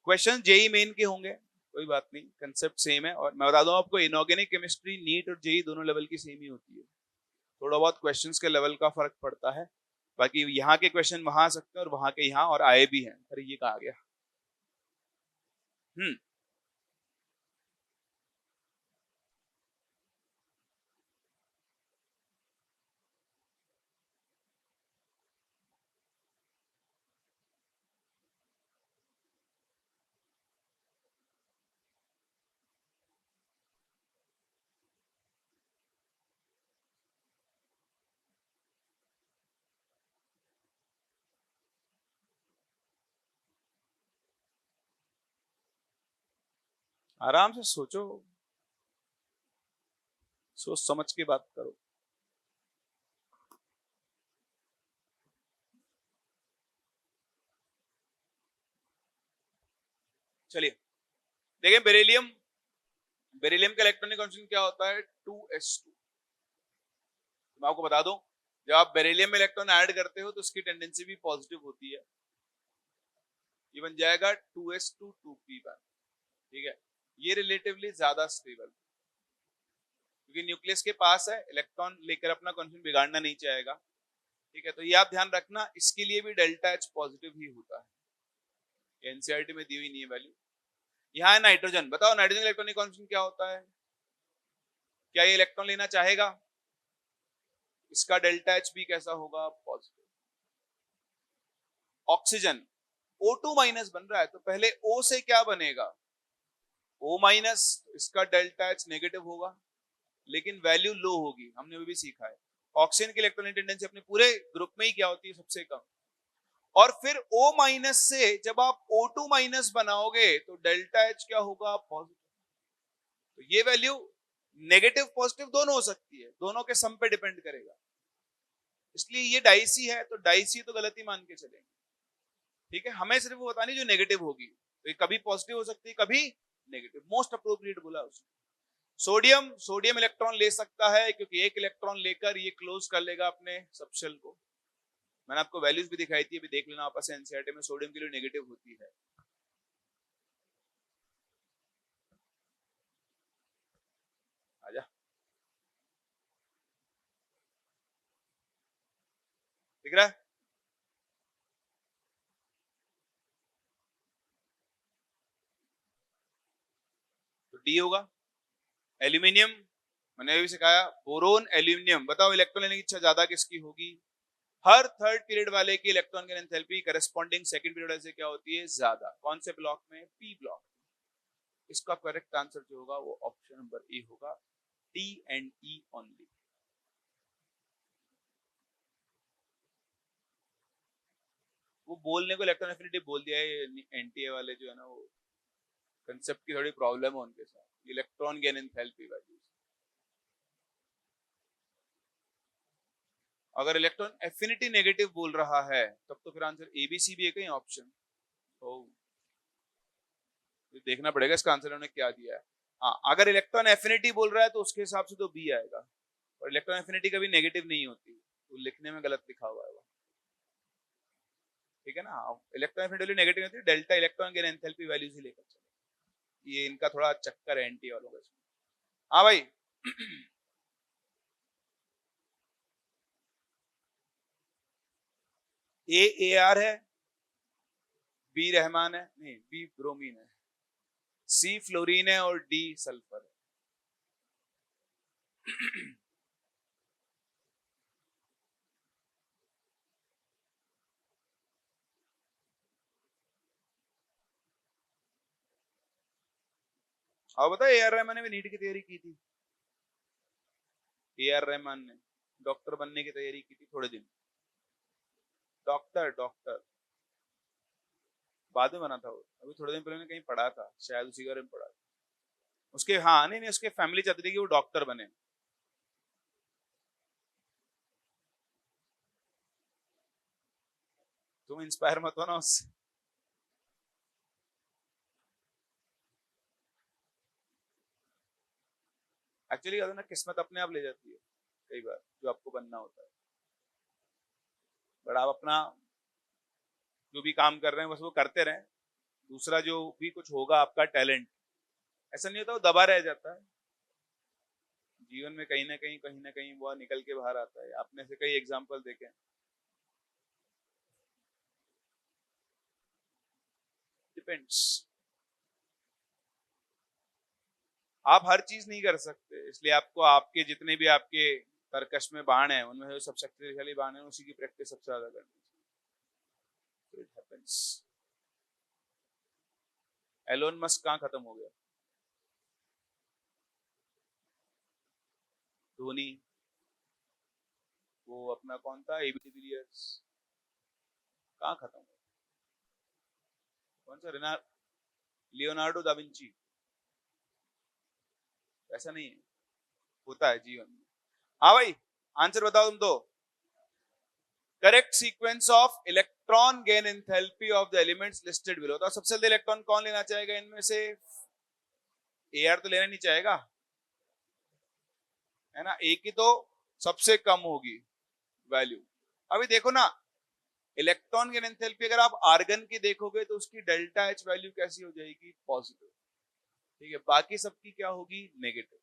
क्वेश्चन जेई मेन के होंगे, कोई बात नहीं, कंसेप्ट सेम है। और मैं बता दूं आपको, इनऑर्गेनिक केमिस्ट्री नीट और जेई दोनों लेवल की सेम ही होती है, थोड़ा बहुत क्वेश्चंस के लेवल का फर्क पड़ता है। बाकी यहाँ के क्वेश्चन वहां आ सकते हैं और वहां के यहाँ, और आए भी हैं। अरे ये कहा गया। हम्म। आराम से सोचो, सोच समझ के बात करो। चलिए देखिए, बेरिलियम, बेरिलियम का इलेक्ट्रॉनिक कॉन्फिगरेशन क्या होता है, 2s2। मैं आपको बता दूं, जब आप बेरिलियम में इलेक्ट्रॉन ऐड करते हो तो उसकी टेंडेंसी भी पॉजिटिव होती है, ये बन जाएगा 2s2 2p1। ठीक है, ये रिलेटिवली ज्यादा स्टेबल, क्योंकि न्यूक्लियस के पास है, इलेक्ट्रॉन लेकर अपना कॉन्फिगरेशन बिगाड़ना नहीं चाहेगा। ठीक है, तो ये आप ध्यान रखना, इसके लिए भी डेल्टा एच पॉजिटिव ही होता है, एनसीईआरटी में दी हुई नहीं है वैल्यू। यहाँ है नाइट्रोजन, बताओ नाइट्रोजन इलेक्ट्रॉनिक कॉन्फिगरेशन क्या होता है, क्या ये इलेक्ट्रॉन लेना चाहेगा, इसका डेल्टा एच भी कैसा होगा, पॉजिटिव। ऑक्सीजन O2 माइनस बन रहा है, तो पहले O से क्या बनेगा, O माइनस, इसका डेल्टा एच नेगेटिव होगा, लेकिन वैल्यू लो होगी, हमने अभी भी सीखा है। ऑक्सीजन की इलेक्ट्रॉनिक टेंडेंसी अपने पूरे ग्रुप में ही क्या होती है, सबसे कम। और फिर O माइनस से जब आप O2 माइनस बनाओगे तो डेल्टा एच क्या होगा, पॉजिटिव। तो ये वैल्यू नेगेटिव पॉजिटिव दोनों हो सकती है, दोनों के सम पे डिपेंड करेगा। इसलिए ये डाइसी है, तो डाइसी तो गलती मान के चलेंगे। ठीक है, हमें सिर्फ वो बतानी जो नेगेटिव होगी, तो ये कभी पॉजिटिव हो सकती है, कभी नेगेटिव। मोस्ट अप्रोप्रिएट बोला उसने। सोडियम, सोडियम इलेक्ट्रॉन ले सकता है, क्योंकि एक इलेक्ट्रॉन लेकर ये क्लोज कर लेगा अपने सबशेल को। मैंने आपको वैल्यूज भी दिखाई थी, अभी देख लेना आपस एनसीईआरटी में, सोडियम के लिए नेगेटिव होती है। आजा, दिख रहा है। तो डी होगा। एल्यूमिनियम, मैंने भी सिखाया, बोरोन एल्यूमिनियम, बताओ इलेक्ट्रॉन लेने की इच्छा ज्यादा किसकी होगी, हर थर्ड पीरियड वाले की इलेक्ट्रॉन की एंथैल्पी करस्पॉन्डिंग सेकंड पीरियड वाले से क्या होती है, ज्यादा। कौन से ब्लॉक में, पी ब्लॉक। इसका करेक्ट आंसर जो होगा वो ऑप्शन नंबर ए होगा, टी एंड ई ओनली। वो बोलने को इलेक्ट्रॉन एफिनिटी बोल दिया है, एनटीए वाले जो है ना, वो कंसेप्ट की थोड़ी प्रॉब्लम है उनके साथ, इलेक्ट्रॉन गेन एंथैल्पी वैल्यूज। अगर इलेक्ट्रॉन एफिनिटी नेगेटिव बोल रहा है तब तो फिर आंसर ए बी सी भी है कहीं ऑप्शन। तो देखना पड़ेगा इसका आंसर उन्होंने क्या दिया है। हाँ, अगर इलेक्ट्रॉन एफिनिटी बोल रहा है तो उसके हिसाब से तो बी आएगा, और इलेक्ट्रॉन एफिनिटी कभी नेगेटिव नहीं होती, वो लिखने में गलत लिखा हुआ है वो। ठीक है ना, इलेक्ट्रॉन एफिनिटी नेगेटिव होती है, delta electron gain enthalpy values ही लेकर चलो। ये इनका थोड़ा चक्कर है एंटी वालों का। हाँ भाई। ए ए आर है, बी रहमान है, नहीं बी ब्रोमीन है, सी फ्लोरीन है, और डी सल्फर है। और बता, ए आर रहमान ने भी नीट की तैयारी की थी, ए आर रहमान ने डॉक्टर बनने की तैयारी की थी थोड़े दिन। डॉक्टर डॉक्टर बाद में बना था वो, अभी थोड़े दिन पहले कहीं पढ़ा था, शायद उसी के बारे में पढ़ा था उसके। हाँ नहीं नहीं, उसके फैमिली चाहती थी कि वो डॉक्टर बने। तुम इंस्पायर मत हो ना उससे। एक्चुअली ना, किस्मत अपने आप ले जाती है कई बार जो आपको बनना होता है, बट आप अपना जो भी काम कर रहे हैं बस वो करते रहें। दूसरा जो भी कुछ होगा आपका टैलेंट, ऐसा नहीं होता वो दबा रह जाता है, जीवन में कहीं ना कहीं वो निकल के बाहर आता है। आपने से कई एग्जाम्पल देखे। डिपेंड्स, आप हर चीज नहीं कर सकते, इसलिए आपको आपके जितने भी आपके तरकश में बाण है उनमें जो सब शक्तिशाली बाण है उसी की प्रैक्टिस सबसे ज्यादा करनी चाहिए। It happens. एलोन मस्क कहाँ खत्म हो गया? धोनी, वो अपना कौन था, एबी डिविलियर्स, कहाँ खत्म हुआ? कौन सा लियोनार्डो दा विंची? ऐसा नहीं है, होता है जीवन में। हाँ भाई, आंसर बताओ तुम तो। Correct sequence of electron gain enthalpy of the elements listed below. तो सबसे ज्यादा इलेक्ट्रॉन कौन लेना चाहेगा इनमें से? एआर तो लेना नहीं चाहेगा, है ना? ए की तो सबसे कम होगी वैल्यू। अभी देखो ना, इलेक्ट्रॉन गेन एंथैल्पी अगर आप आर्गन की देखोगे तो उसकी डेल्टा एच वैल्यू कैसी हो जाएगी? पॉजिटिव। ठीक है, बाकी सबकी क्या होगी? नेगेटिव।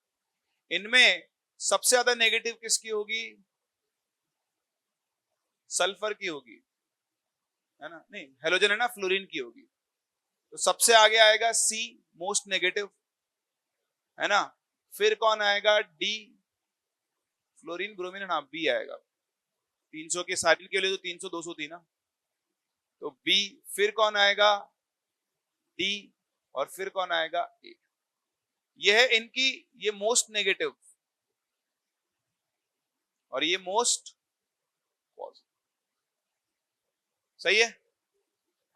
इनमें सबसे ज्यादा नेगेटिव किसकी होगी? सल्फर की होगी, है ना? नहीं, हेलोजन है ना, फ्लोरीन की होगी। तो सबसे आगे आएगा सी, मोस्ट नेगेटिव, है ना? फिर कौन आएगा? डी, फ्लोरीन, ब्रोमीन, हाँ बी आएगा। 300 के सारिन के लिए तो 300 200 थी ना, तो बी। फिर कौन आएगा? डी। और फिर कौन आएगा? ए। ये है इनकी, ये मोस्ट नेगेटिव और ये मोस्ट पॉजिटिव। सही है?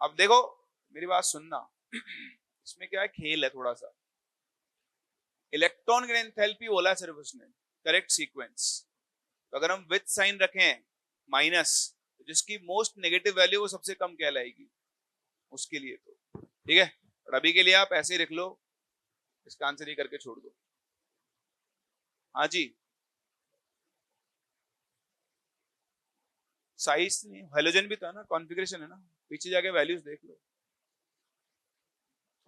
अब देखो मेरी बात सुनना, इसमें क्या है, खेल है थोड़ा सा। इलेक्ट्रॉन गेन एंथैल्पी बोला सिर्फ उसने, करेक्ट सीक्वेंस। तो अगर हम विथ साइन रखें माइनस, तो जिसकी मोस्ट नेगेटिव वैल्यू वो सबसे कम कहलाएगी उसके लिए। तो ठीक है, और अभी के लिए आप ऐसे ही रख लो, इसका आंसर ये करके छोड़ दो। हाँ जी, साइज नहीं, हेलोजन भी था ना, कॉन्फ़िगरेशन है ना, पीछे जाके वैल्यूज देख लो।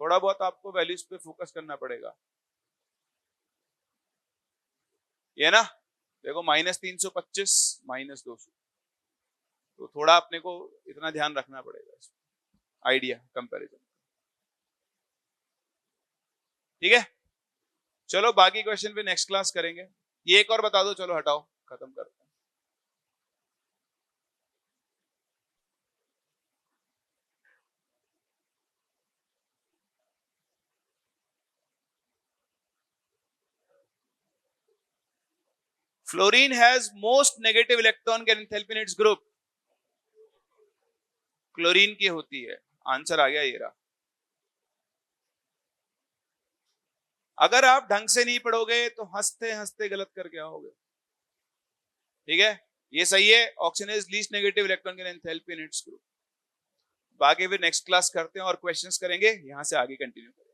थोड़ा बहुत आपको वैल्यूज पे फोकस करना पड़ेगा, ये ना। देखो -325 -200, तो थोड़ा अपने को इतना ध्यान रखना पड़ेगा इसमें, आइडिया कंपैरिजन। ठीक है, चलो बाकी क्वेश्चन पे नेक्स्ट क्लास करेंगे। ये एक और बता दो, चलो हटाओ, खत्म करते हैं। Fluorine has most negative electron gain enthalpy in its group. Chlorine की होती है। आंसर आ गया ये रहा। अगर आप ढंग से नहीं पढ़ोगे तो हंसते हंसते गलत करके आओगे। ठीक है, ये सही है, oxygen is least negative electron gain enthalpy in its group. बाकी फिर नेक्स्ट क्लास करते हैं और क्वेश्चंस करेंगे, यहां से आगे कंटिन्यू करेंगे।